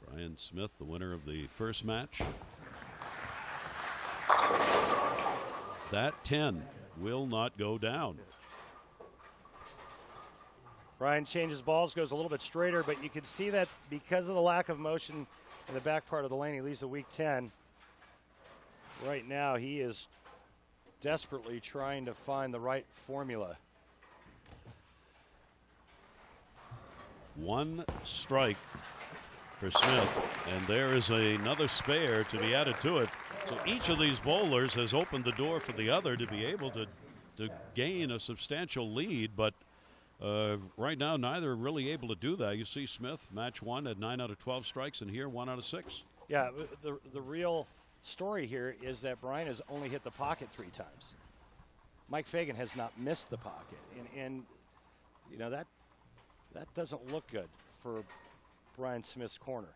Bryan Smith, the winner of the first match. That 10 will not go down. Bryan changes balls, goes a little bit straighter, but you can see that because of the lack of motion in the back part of the lane, he leaves a weak 10. Right now, he is desperately trying to find the right formula. 1 strike for Smith, and there is another spare to be added to it. So each of these bowlers has opened the door for the other to be able to gain a substantial lead, but right now neither are really able to do that. You see Smith, match 1 at 9 out of 12 strikes, and here 1 out of 6. Yeah, the real story here is that Bryan has only hit the pocket 3 times. Mike Fagan has not missed the pocket, and you know that doesn't look good for Bryan Smith's corner.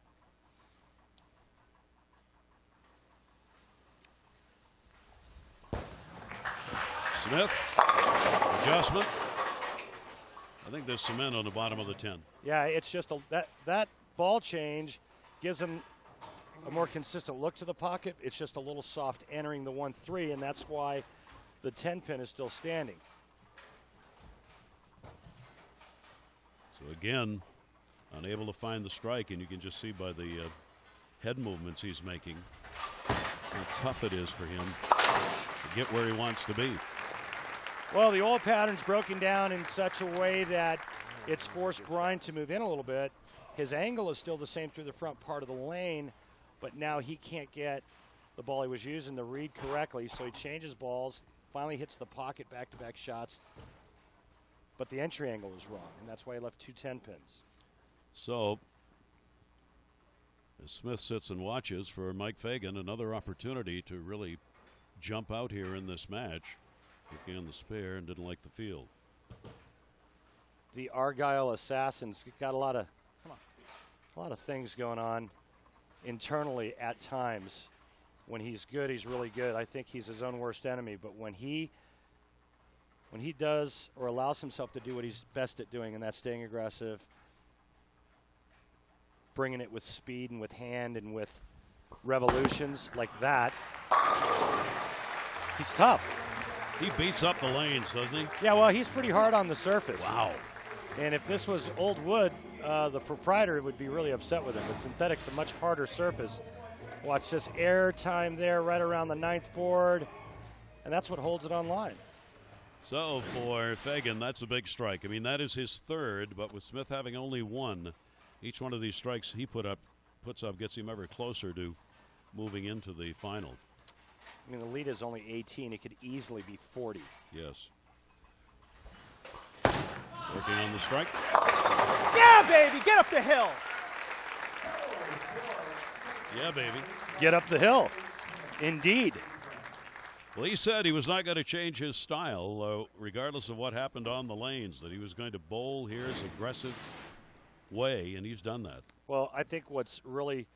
Smith, adjustment. I think there's cement on the bottom of the 10. Yeah, it's just that ball change gives him a more consistent look to the pocket. It's just a little soft entering the 1-3, and that's why the 10 pin is still standing. So again, unable to find the strike, and you can just see by the head movements he's making how tough it is for him to get where he wants to be. Well, the old pattern's broken down in such a way that it's forced Bryon to move in a little bit. His angle is still the same through the front part of the lane, but now he can't get the ball he was using to read correctly, so he changes balls, finally hits the pocket back-to-back shots, but the entry angle is wrong, and that's why he left 2 10 pins. So, as Smith sits and watches for Mike Fagan, another opportunity to really jump out here in this match. Looking on the spare and didn't like the field. The Argyle Assassins got a lot of things going on internally at times. When he's good, he's really good. I think he's his own worst enemy. But when he does or allows himself to do what he's best at doing, and that's staying aggressive, bringing it with speed and with hand and with revolutions like that, he's tough. He beats up the lanes, doesn't he? Yeah, well, he's pretty hard on the surface. Wow. And if this was old wood, the proprietor would be really upset with him. But synthetic's a much harder surface. Watch this air time there right around the 9th board, and that's what holds it on line. So for Fagan, that's a big strike. I mean, that is his 3rd, but with Smith having only 1, each one of these strikes he puts up gets him ever closer to moving into the final. I mean, the lead is only 18. It could easily be 40. Yes. Working on the strike. Yeah, baby, get up the hill. Yeah, baby. Get up the hill. Indeed. Well, he said he was not going to change his style, regardless of what happened on the lanes, that he was going to bowl here his aggressive way, and he's done that. Well, I think what's really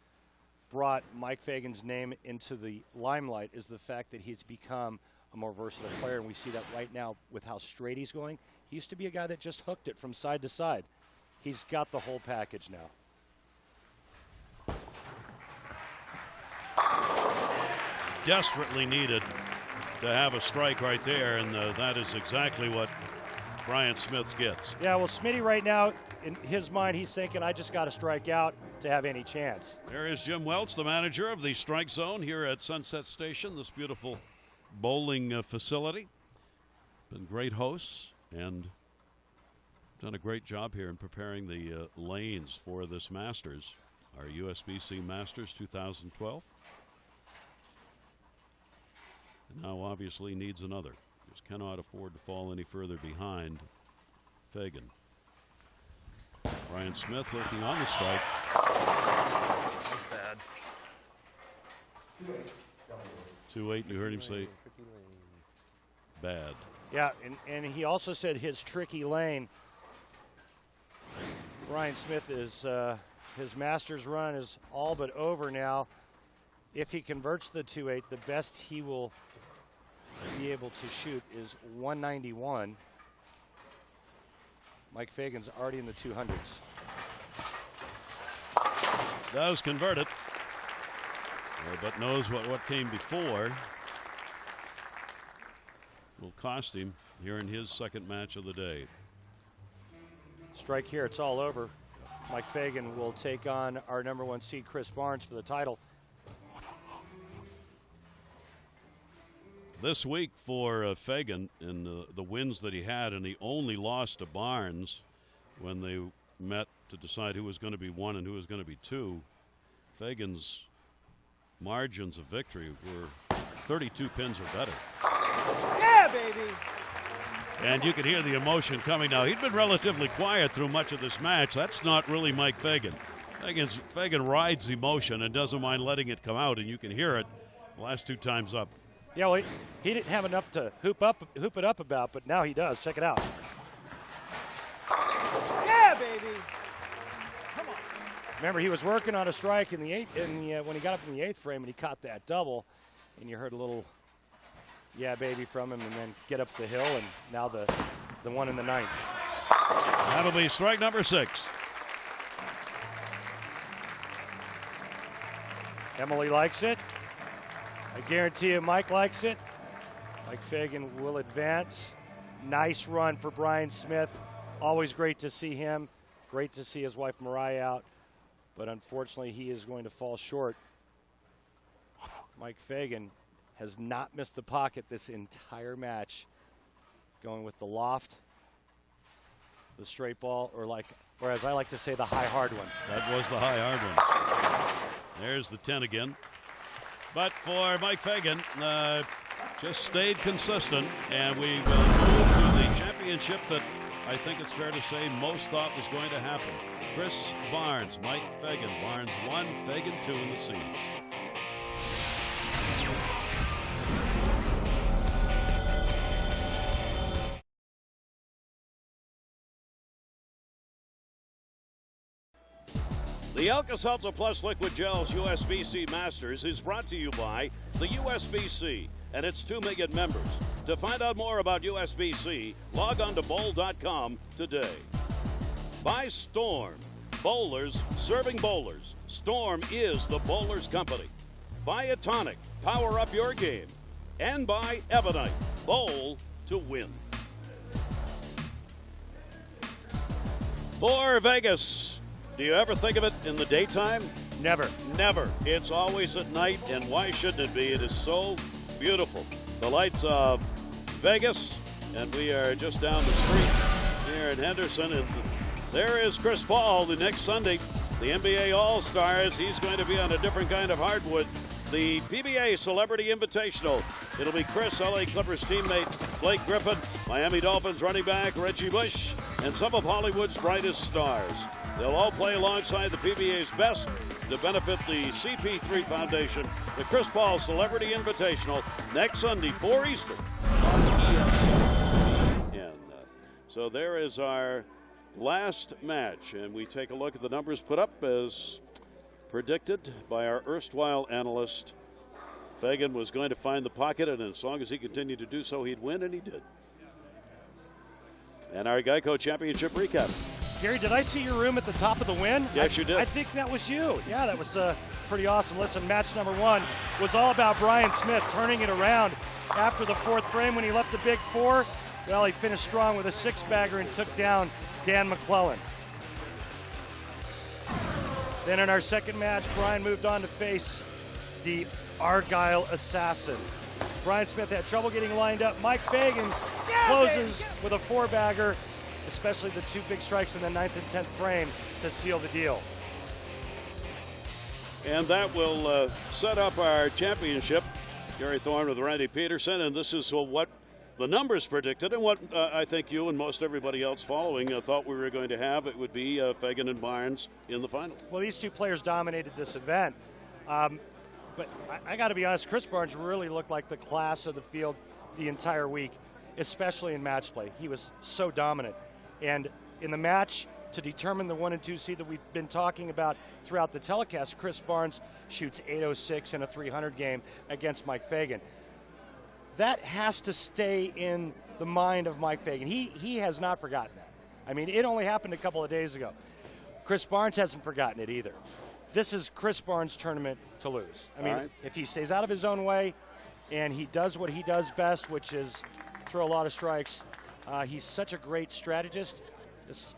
brought Mike Fagan's name into the limelight is the fact that he's become a more versatile player, and we see that right now with how straight he's going. He used to be a guy that just hooked it from side to side. He's got the whole package now. Desperately needed to have a strike right there, and that is exactly what Bryon Smith gets. Yeah, well, Smitty right now, in his mind, he's thinking, I just got to strike out to have any chance. There is Jim Welch, the manager of the Strike Zone here at Sunset Station, this beautiful bowling facility. Been great hosts and done a great job here in preparing the lanes for this Masters, our USBC Masters 2012. And now obviously needs another. Just cannot afford to fall any further behind Fagan. Bryon Smith working on the strike. That's bad. 2-8, you heard him say bad. Yeah, and he also said his tricky lane. Bryon Smith is, his Masters run is all but over now. If he converts the 2-8, the best he will be able to shoot is 191. Mike Fagan's already in the 200s. Does convert it, but knows what came before will cost him here in his 2nd match of the day. Strike here, it's all over. Mike Fagan will take on our #1 seed Chris Barnes for the title. This week for Fagan and the wins that he had, and he only lost to Barnes when they met to decide who was going to be 1 and who was going to be 2. Fagan's margins of victory were 32 pins or better. Yeah, baby. And you can hear the emotion coming now. He'd been relatively quiet through much of this match. That's not really Mike Fagan. Fagan rides emotion and doesn't mind letting it come out, and you can hear it the last 2 times up. Yeah, well, he didn't have enough to hoop it up about, but now he does. Check it out. Yeah, baby. Come on. Remember, he was working on a strike in the 8th, when he got up in the 8th frame, and he caught that double, and you heard a little yeah, baby from him and then get up the hill, and now the one in the ninth. That'll be strike number 6. Emily likes it. I guarantee you Mike likes it. Mike Fagan will advance. Nice run for Bryon Smith. Always great to see him. Great to see his wife Mariah out. But unfortunately, he is going to fall short. Mike Fagan has not missed the pocket this entire match. Going with the loft, the straight ball, or as I like to say, the high hard one. That was the high hard one. There's the 10 again. But for Mike Fagan, just stayed consistent, and we will move to the championship that I think it's fair to say most thought was going to happen. Chris Barnes, Mike Fagan. Barnes 1, Fagan 2 in the seeds. The Alka-Seltzer Plus Liquid Gels USBC Masters is brought to you by the USBC and its 2 million members. To find out more about USBC, log on to bowl.com today. By Storm, Bowlers serving bowlers. Storm is the Bowlers company. By Etonic, power up your game. And by Etonic, bowl to win. For Vegas, do you ever think of it in the daytime? Never. Never. It's always at night, and why shouldn't it be? It is so beautiful. The lights of Vegas, and we are just down the street here in Henderson, and there is Chris Paul the next Sunday, the NBA All-Stars. He's going to be on a different kind of hardwood. The PBA Celebrity Invitational. It'll be Chris, LA Clippers teammate Blake Griffin, Miami Dolphins running back Reggie Bush, and some of Hollywood's brightest stars. They'll all play alongside the PBA's best to benefit the CP3 Foundation, the Chris Paul Celebrity Invitational, next Sunday, 4 Eastern. And so there is our last match, and we take a look at the numbers put up as predicted by our erstwhile analyst. Fagan was going to find the pocket, and as long as he continued to do so, he'd win, and he did. And our GEICO Championship recap. Gary, did I see your room at the top of the win? Yes, you did. I think that was you. Yeah, that was pretty awesome. Listen, match number 1 was all about Bryon Smith turning it around after the 4th frame when he left the big 4. Well, he finished strong with a 6-bagger and took down Dan MacLelland. Then in our second match, Bryon moved on to face the Argyle Assassin. Bryon Smith had trouble getting lined up. Mike Fagan closes with a 4-bagger, especially the 2 big strikes in the 9th and 10th frame to seal the deal. And that will set up our championship. Gary Thorne with Randy Peterson, and this is what the numbers predicted and what I think you and most everybody else following thought we were going to have. It would be Fagan and Barnes in the final. Well, these 2 players dominated this event. But I got to be honest, Chris Barnes really looked like the class of the field the entire week, especially in match play. He was so dominant. And in the match, to determine the 1 and 2 seed that we've been talking about throughout the telecast, Chris Barnes shoots .806 in a 300 game against Mike Fagan. That has to stay in the mind of Mike Fagan. He has not forgotten that. I mean, it only happened a couple of days ago. Chris Barnes hasn't forgotten it either. This is Chris Barnes' tournament to lose. I mean, if he stays out of his own way and he does what he does best, which is throw a lot of strikes, he's such a great strategist. This,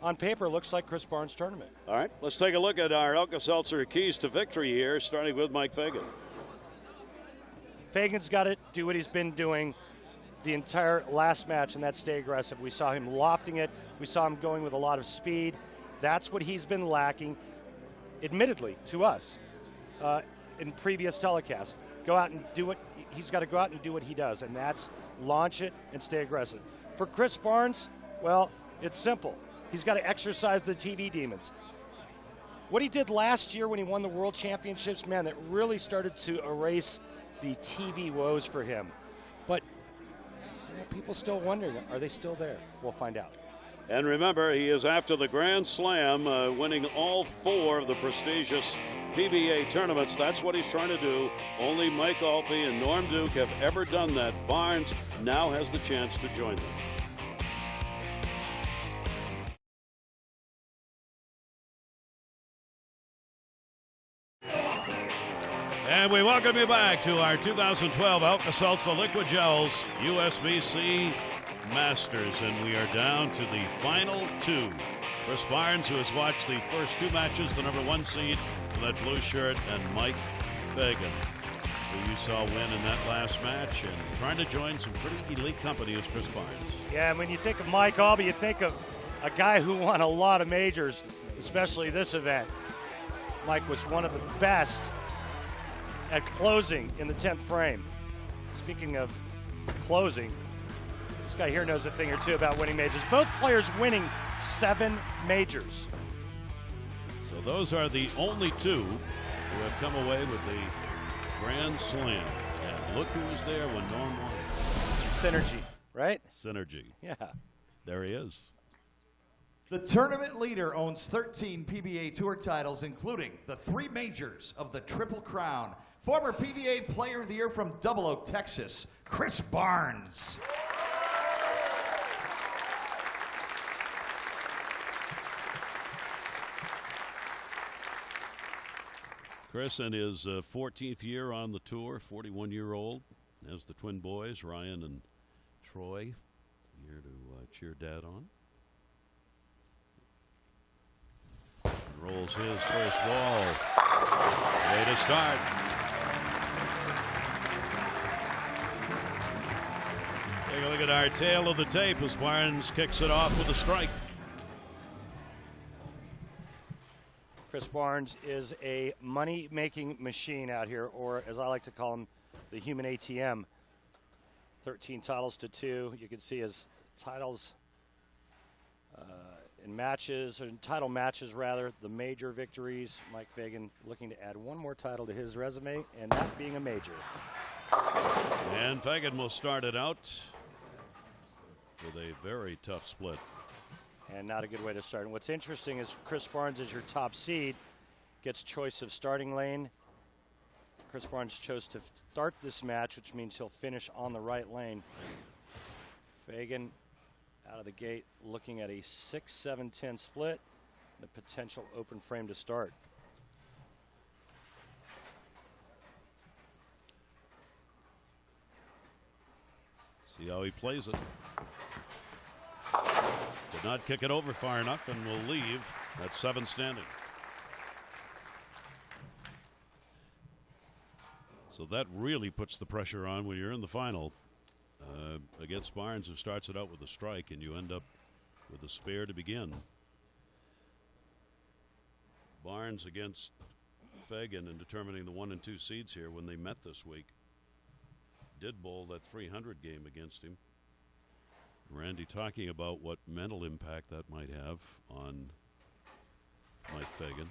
on paper, looks like Chris Barnes' tournament. All right, let's take a look at our Alka-Seltzer keys to victory here, starting with Mike Fagan. Fagan's got to do what he's been doing the entire last match, and that's stay aggressive. We saw him lofting it. We saw him going with a lot of speed. That's what he's been lacking, admittedly, to us in previous telecasts. Go out and do what he's got to go out and do what he does, and that's launch it and stay aggressive. For Chris Barnes, well, it's simple. He's got to exercise the TV demons. What he did last year when he won the World Championships, man, that really started to erase the TV woes for him. But people still wondering, are they still there? We'll find out. And remember, he is after the Grand Slam, winning all 4 of the prestigious PBA tournaments. That's what he's trying to do. Only Mike Alpy and Norm Duke have ever done that. Barnes now has the chance to join them. And we welcome you back to our 2012 Alka-Seltzer Liquid Gels USBC Masters. And we are down to the final 2. Chris Barnes, who has watched the first 2 matches, the number 1 seed in that blue shirt, and Mike Fagan, who you saw win in that last match, and trying to join some pretty elite company is Chris Barnes. Yeah, and when you think of Mike Alby, you think of a guy who won a lot of majors, especially this event. Mike was one of the best at closing in the 10th frame. Speaking of closing, this guy here knows a thing or two about winning majors. Both players winning 7 majors. So those are the only 2 who have come away with the Grand Slam. And look who was there when Norm won. Synergy, right? Synergy. Yeah. There he is. The tournament leader owns 13 PBA Tour titles, including the 3 majors of the Triple Crown. Former PBA Player of the Year from Double Oak, Texas, Chris Barnes. Chris in his 14th year on the tour, 41-year-old, as the twin boys, Ryan and Troy, here to cheer Dad on. Rolls his first ball. Way to start. Take a look at our tail of the tape as Barnes kicks it off with a strike. Chris Barnes is a money-making machine out here, or as I like to call him, the human ATM. 13 titles to 2. You can see his titles in matches, or in title matches rather, the major victories. Mike Fagan looking to add one more title to his resume, and that being a major. And Fagan will start it out with a very tough split. And not a good way to start. And what's interesting is Chris Barnes is your top seed, gets choice of starting lane. Chris Barnes chose to start this match, which means he'll finish on the right lane. Fagan out of the gate looking at a 6-7-10 split and a potential open frame to start. See how he plays it. Did not kick it over far enough and will leave at 7 standing. So that really puts the pressure on when you're in the final against Barnes, who starts it out with a strike, and you end up with a spare to begin. Barnes against Fagan in determining the 1 and 2 seeds here when they met this week. Did bowl that 300 game against him. Randy talking about what mental impact that might have on Mike Fagan.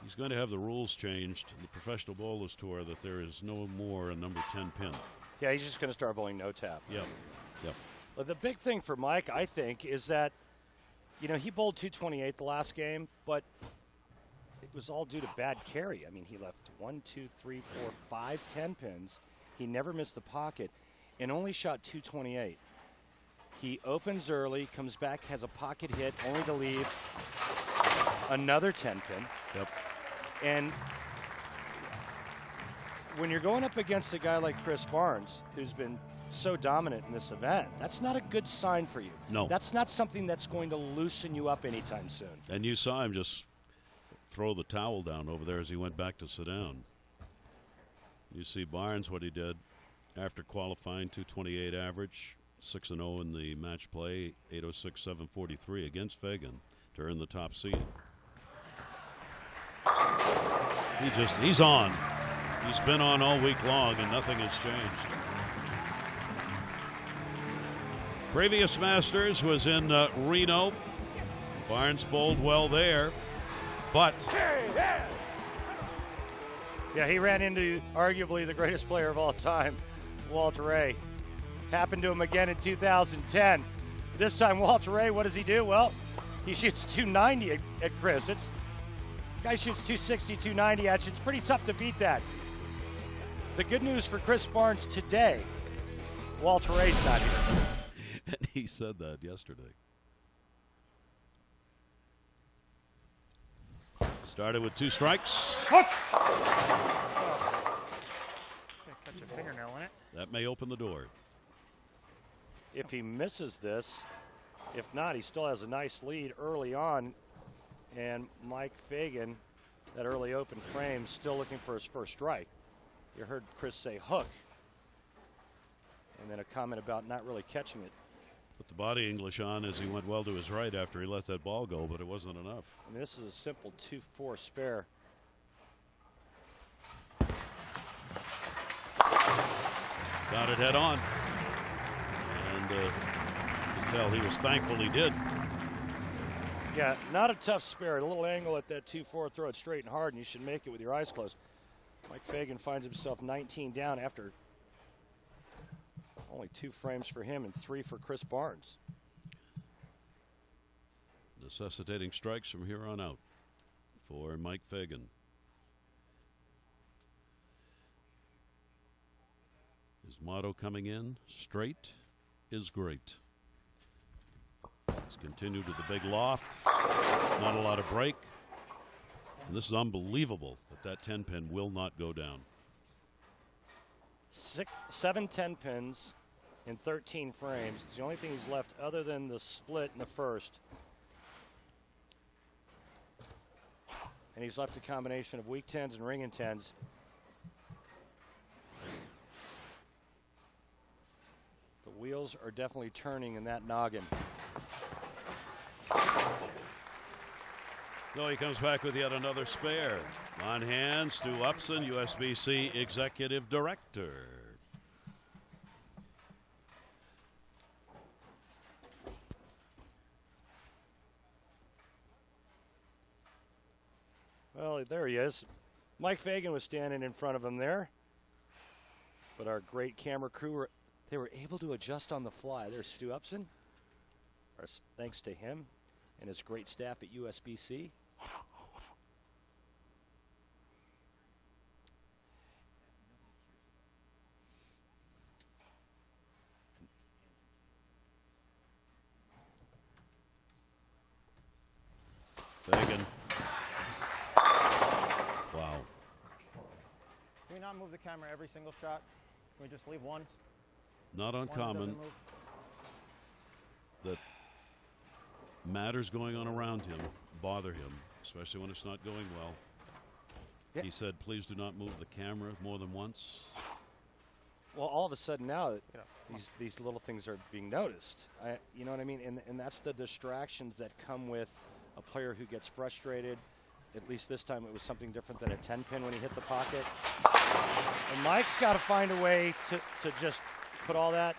He's going to have the rules changed in the Professional Bowlers Tour that there is no more a number 10 pin. Yeah, he's just going to start bowling no tap. Yep. But the big thing for Mike, I think, is that, you know, he bowled 228 the last game, but it was all due to bad carry. I mean, he left 1, 2, 3, 4, 5 10 pins. He never missed the pocket and only shot 228. He opens early, comes back, has a pocket hit, only to leave another 10 pin. Yep. And when you're going up against a guy like Chris Barnes, who's been so dominant in this event, that's not a good sign for you. No. That's not something that's going to loosen you up anytime soon. And you saw him just throw the towel down over there as he went back to sit down. You see Barnes, what he did after qualifying, 228 average, 6-0 in the match play, 806, 743 against Fagan to earn the top seed. He's on. He's been on all week long and nothing has changed. Previous Masters was in Reno. Barnes bowled well there, but yeah, he ran into arguably the greatest player of all time, Walter Ray. Happened to him again in 2010. This time, Walter Ray, what does he do? Well, he shoots 290 at Chris. Guy shoots 260, 290 at you. It's pretty tough to beat that. The good news for Chris Barnes today, Walter Ray's not here. And he said that yesterday. Started with 2 strikes. Hook! Catch a fingernail in it. That may open the door. If he misses this, if not, he still has a nice lead early on. And Mike Fagan, that early open frame, still looking for his first strike. You heard Chris say hook. And then a comment about not really catching it. Put the body English on as he went well to his right after he let that ball go, but it wasn't enough. I mean, this is a simple 2-4 spare. Got it head on. And you can tell he was thankful he did. Yeah, not a tough spare. A little angle at that 2-4, throw it straight and hard, and you should make it with your eyes closed. Mike Fagan finds himself 19 down after only 2 frames for him and 3 for Chris Barnes. Necessitating strikes from here on out for Mike Fagan. His motto coming in, straight is great. He's continued to the big loft. Not a lot of break. And this is unbelievable that 10-pin will not go down. 7 10-pins in 13 frames. It's the only thing he's left other than the split in the first. And he's left a combination of weak 10s and ringing 10s. The wheels are definitely turning in that noggin. No, he comes back with yet another spare. On hand, Stu Upson, USBC Executive Director. Well, there he is. Mike Fagan was standing in front of him there. But our great camera crew, they were able to adjust on the fly. There's Stu Upson. Thanks to him and his great staff at USBC. Fagan. Wow. Can we not move the camera every single shot? Can we just leave one? Not uncommon that matters going on around him bother him, especially when it's not going well. Yeah. He said, please do not move the camera more than once. Well, all of a sudden now, these little things are being noticed. You know what I mean? And that's the distractions that come with a player who gets frustrated. At least this time it was something different than a 10-pin when he hit the pocket. And Mike's got to find a way to just put all that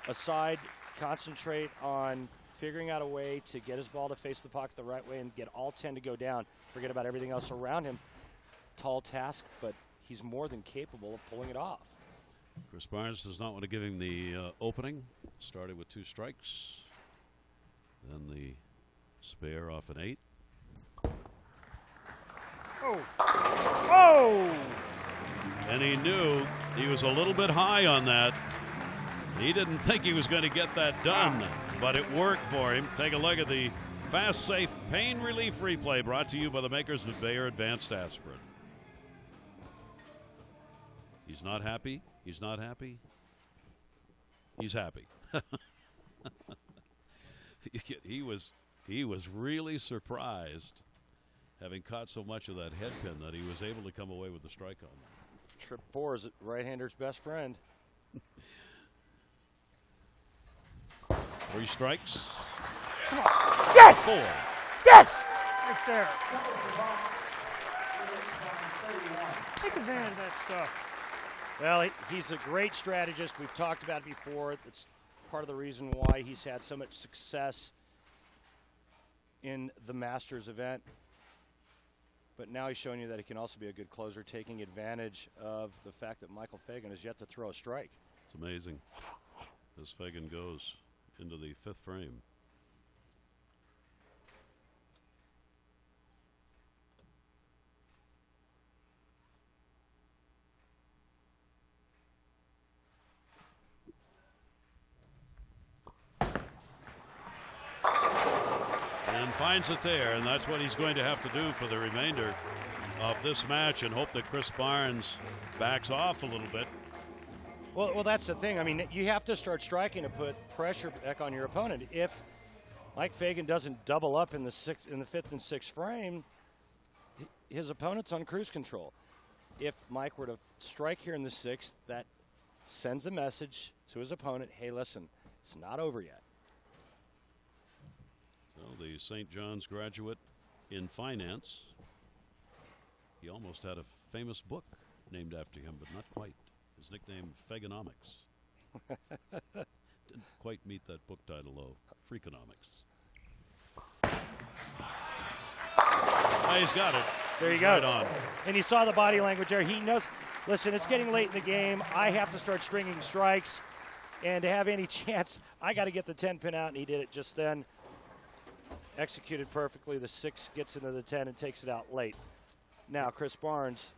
aside, concentrate on figuring out a way to get his ball to face the pocket the right way and get all 10 to go down. Forget about everything else around him. Tall task, but he's more than capable of pulling it off. Chris Barnes does not want to give him the opening. Started with 2 strikes. Then the spare off an 8. Oh! Oh! And he knew he was a little bit high on that. He didn't think he was going to get that done, but it worked for him. Take a look at the Fast Safe Pain Relief Replay brought to you by the makers of Bayer Advanced Aspirin. He's not happy. He's not happy. He's happy. He was really surprised, having caught so much of that head pin, that he was able to come away with the strike on that. Trip 4 is right-hander's best friend. 3 strikes. Come on. Yes! 4. Yes! Right there. Take advantage of that stuff. Well, he's a great strategist. We've talked about it before. It's part of the reason why he's had so much success in the Masters event. But now he's showing you that he can also be a good closer, taking advantage of the fact that Michael Fagan has yet to throw a strike. It's amazing as Fagan goes into the 5th frame. And finds it there, and that's what he's going to have to do for the remainder of this match, and hope that Chris Barnes backs off a little bit. Well, that's the thing. I mean, you have to start striking to put pressure back on your opponent. If Mike Fagan doesn't double up in the 5th and 6th frame, his opponent's on cruise control. If Mike were to strike here in the 6th, that sends a message to his opponent, hey, listen, it's not over yet. Well, the St. John's graduate in finance, he almost had a famous book named after him, but not quite. His nickname, Faganomics. Didn't quite meet that book title, though. Freakonomics. Oh, he's got it. There you go. Right on. And you saw the body language there. He knows, listen, it's getting late in the game. I have to start stringing strikes. And to have any chance, I got to get the 10-pin out, and he did it just then. Executed perfectly. The 6 gets into the 10 and takes it out late. Now, Chris Barnes,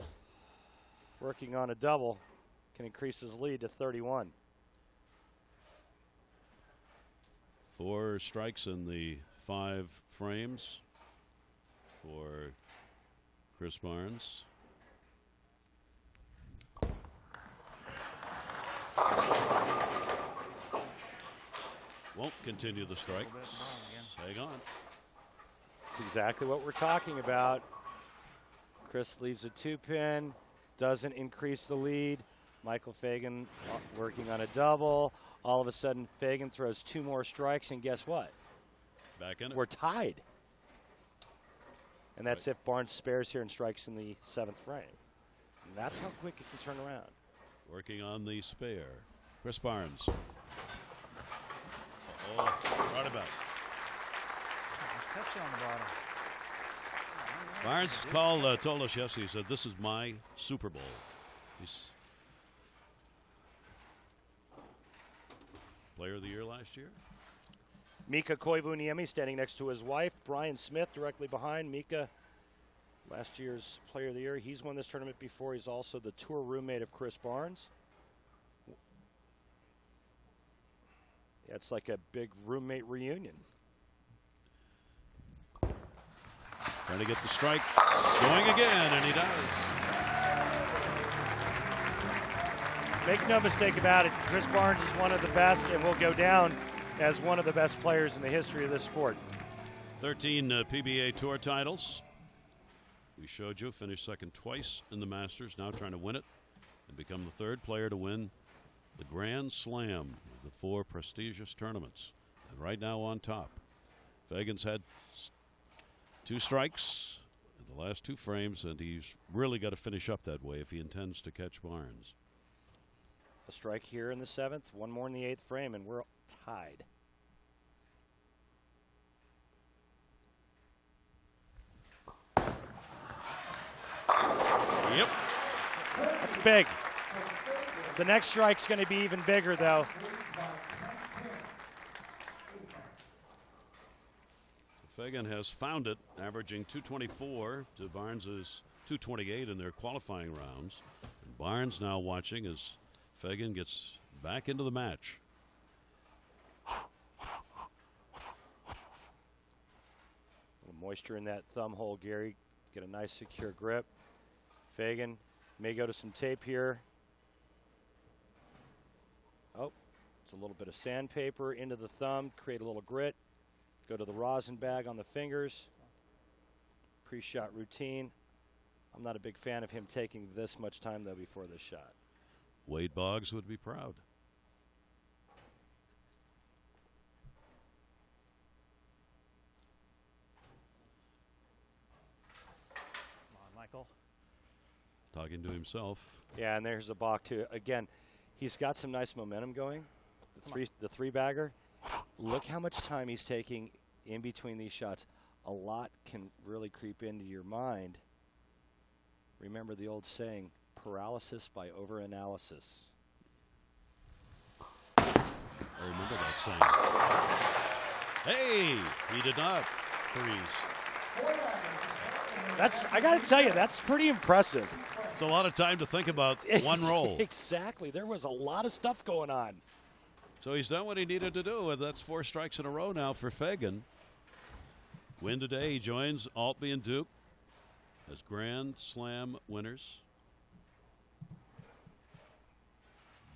working on a double, can increase his lead to 31. 4 strikes in the 5 frames for Chris Barnes. Won't continue the strike. Hang on. That's exactly what we're talking about. Chris leaves a 2-pin, doesn't increase the lead. Michael Fagan working on a double. All of a sudden, Fagan throws 2 more strikes, and guess what? Back in it. We're tied. And that's if Barnes spares here and strikes in the 7th frame. And that's how quick it can turn around. Working on the spare. Chris Barnes. Right about. On the bottom. Barnes told us yesterday, he said, this is my Super Bowl. He's Player of the Year last year. Mika Koivuniemi standing next to his wife. Bryon Smith directly behind. Mika, last year's Player of the Year. He's won this tournament before. He's also the tour roommate of Chris Barnes. Yeah, it's like a big roommate reunion. Trying to get the strike. Going again, and he does. Make no mistake about it, Chris Barnes is one of the best and will go down as one of the best players in the history of this sport. 13 PBA Tour titles. We showed you, finished second twice in the Masters, now trying to win it and become the 3rd player to win the Grand Slam, the 4 prestigious tournaments. And right now on top. Fagan's had 2 strikes in the last 2 frames, and he's really got to finish up that way if he intends to catch Barnes. A strike here in the 7th, 1 more in the 8th frame, and we're tied. Yep. That's big. The next strike's going to be even bigger, though. Fagan has found it, averaging 224 to Barnes's 228 in their qualifying rounds. And Barnes now watching as Fagan gets back into the match. A little moisture in that thumb hole, Gary. Get a nice secure grip. Fagan may go to some tape here. Oh, it's a little bit of sandpaper into the thumb, create a little grit. Go to the rosin bag on the fingers. Pre-shot routine. I'm not a big fan of him taking this much time, though, before this shot. Wade Boggs would be proud. Come on, Michael. Talking to himself. Yeah, and there's the balk, too. Again, he's got some nice momentum going. The three bagger. Look how much time he's taking in between these shots. A lot can really creep into your mind. Remember the old saying, paralysis by overanalysis. I remember that saying. Hey, he did not freeze. I got to tell you, that's pretty impressive. It's a lot of time to think about one roll. Exactly. There was a lot of stuff going on. So he's done what he needed to do, and that's 4 strikes in a row now for Fagan. Win today, he joins Altby and Duke as Grand Slam winners.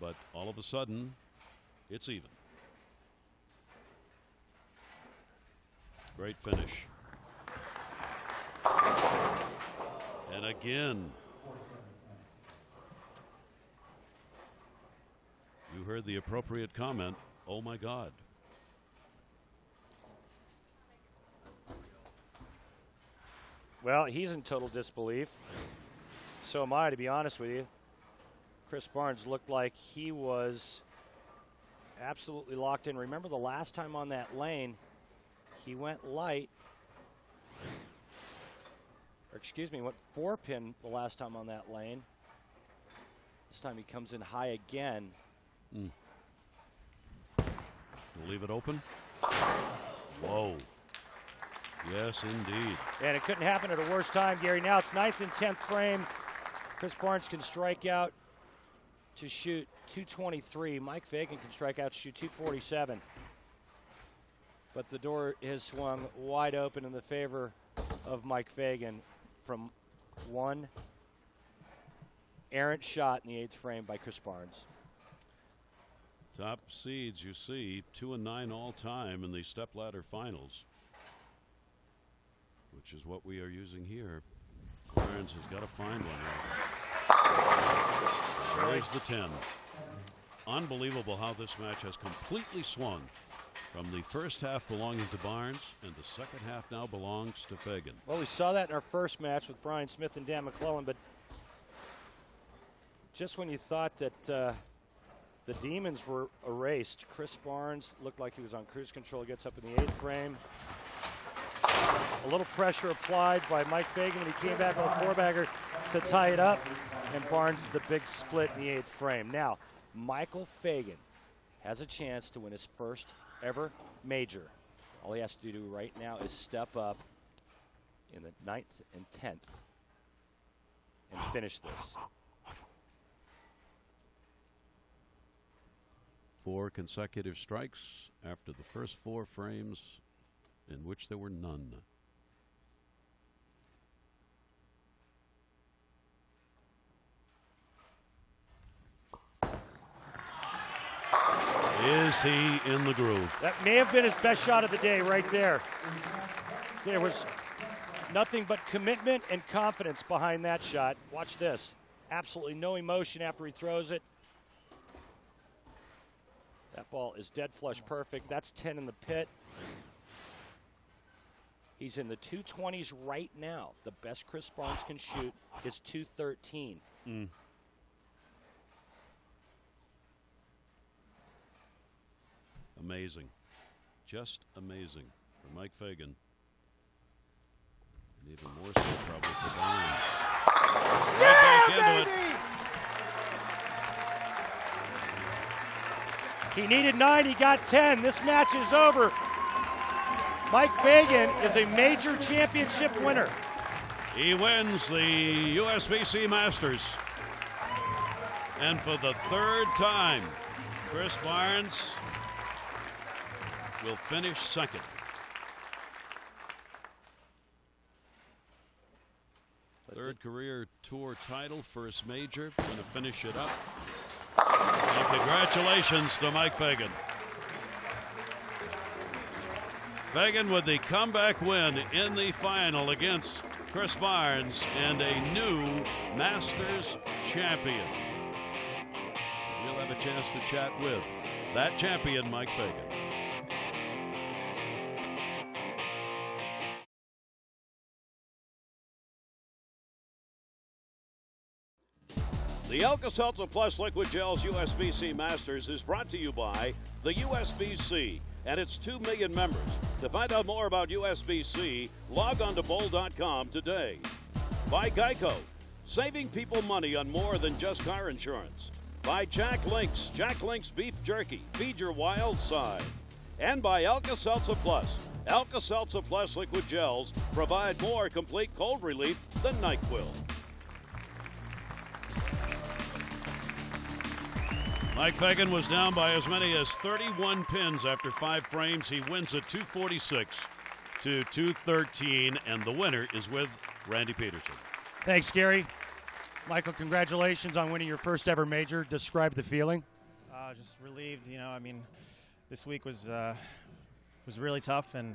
But all of a sudden, it's even. Great finish. And again, you heard the appropriate comment, oh my God. Well, he's in total disbelief. So am I, to be honest with you. Chris Barnes looked like he was absolutely locked in. Remember the last time on that lane, he went light. Or excuse me, went 4-pin the last time on that lane. This time he comes in high again. We'll leave it open. Whoa. Yes, indeed. And it couldn't happen at a worse time, Gary. Now it's 9th and 10th frame. Chris Barnes can strike out to shoot 223. Mike Fagan can strike out to shoot 247. But the door has swung wide open in the favor of Mike Fagan from one errant shot in the 8th frame by Chris Barnes. Top seeds, you see, 2 and 9 all time in the Stepladder finals, which is what we are using here. Barnes has got to find one here. There's the 10. Unbelievable how this match has completely swung from the first half belonging to Barnes, and the second half now belongs to Fagan. Well, we saw that in our first match with Bryon Smith and Dan MacLelland, but just when you thought that the demons were erased, Chris Barnes looked like he was on cruise control, gets up in the 8th frame. A little pressure applied by Mike Fagan when he came back on a 4-bagger to tie it up, and Barnes the big split in the 8th frame. Now, Michael Fagan has a chance to win his first ever major. All he has to do right now is step up in the 9th and 10th and finish this. 4 consecutive strikes after the first 4 frames in which there were none. Is he in the groove? That may have been his best shot of the day right there. There was nothing but commitment and confidence behind that shot. Watch this. Absolutely no emotion after he throws it. That ball is dead flush perfect. That's 10 in the pit. He's in the 220s right now. The best Chris Barnes can shoot is 213. Amazing. Just amazing for Mike Fagan. And even more so probably for Barnes. Right back into it. He needed 9, he got 10. This match is over. Mike Fagan is a major championship winner. He wins the USBC Masters. And for the 3rd time, Chris Barnes will finish 2nd. Third career tour title, first major. Going to finish it up. And congratulations to Mike Fagan. Fagan with the comeback win in the final against Chris Barnes and a new Masters champion. We'll have a chance to chat with that champion, Mike Fagan. The Alka-Seltzer Plus Liquid Gels USBC Masters is brought to you by the USBC and its 2 million members. To find out more about USBC, log on to bowl.com today. By GEICO, saving people money on more than just car insurance. By Jack Link's Beef Jerky. Feed your wild side. And by Alka-Seltzer Plus. Alka-Seltzer Plus liquid gels provide more complete cold relief than NyQuil. Mike Fagan was down by as many as 31 pins after 5 frames. He wins at 246 to 213, and the winner is with Randy Peterson. Thanks, Gary. Michael, congratulations on winning your first ever major. Describe the feeling. Just relieved, I mean, this week was really tough, and,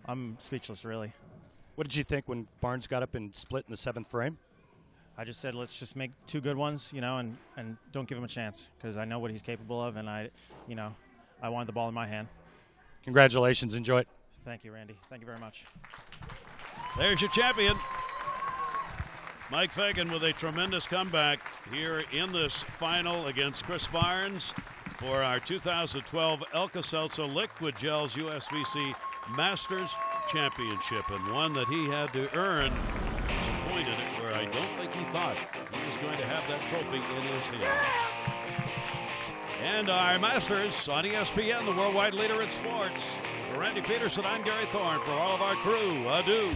I'm speechless, really. What did you think when Barnes got up and split in the 7th frame? I just said, let's just make 2 good ones, and don't give him a chance, because I know what he's capable of, and I wanted the ball in my hand. Congratulations. Enjoy it. Thank you, Randy. Thank you very much. There's your champion. Mike Fagan with a tremendous comeback here in this final against Chris Barnes for our 2012 Alka-Seltzer Liquid Gels USBC Masters Championship, and one that he had to earn. There's a point in it where I don't think he thought he was going to have that trophy in his hands. And our Masters on ESPN, the worldwide leader in sports. For Randy Peterson, I'm Gary Thorne. For all of our crew, adieu.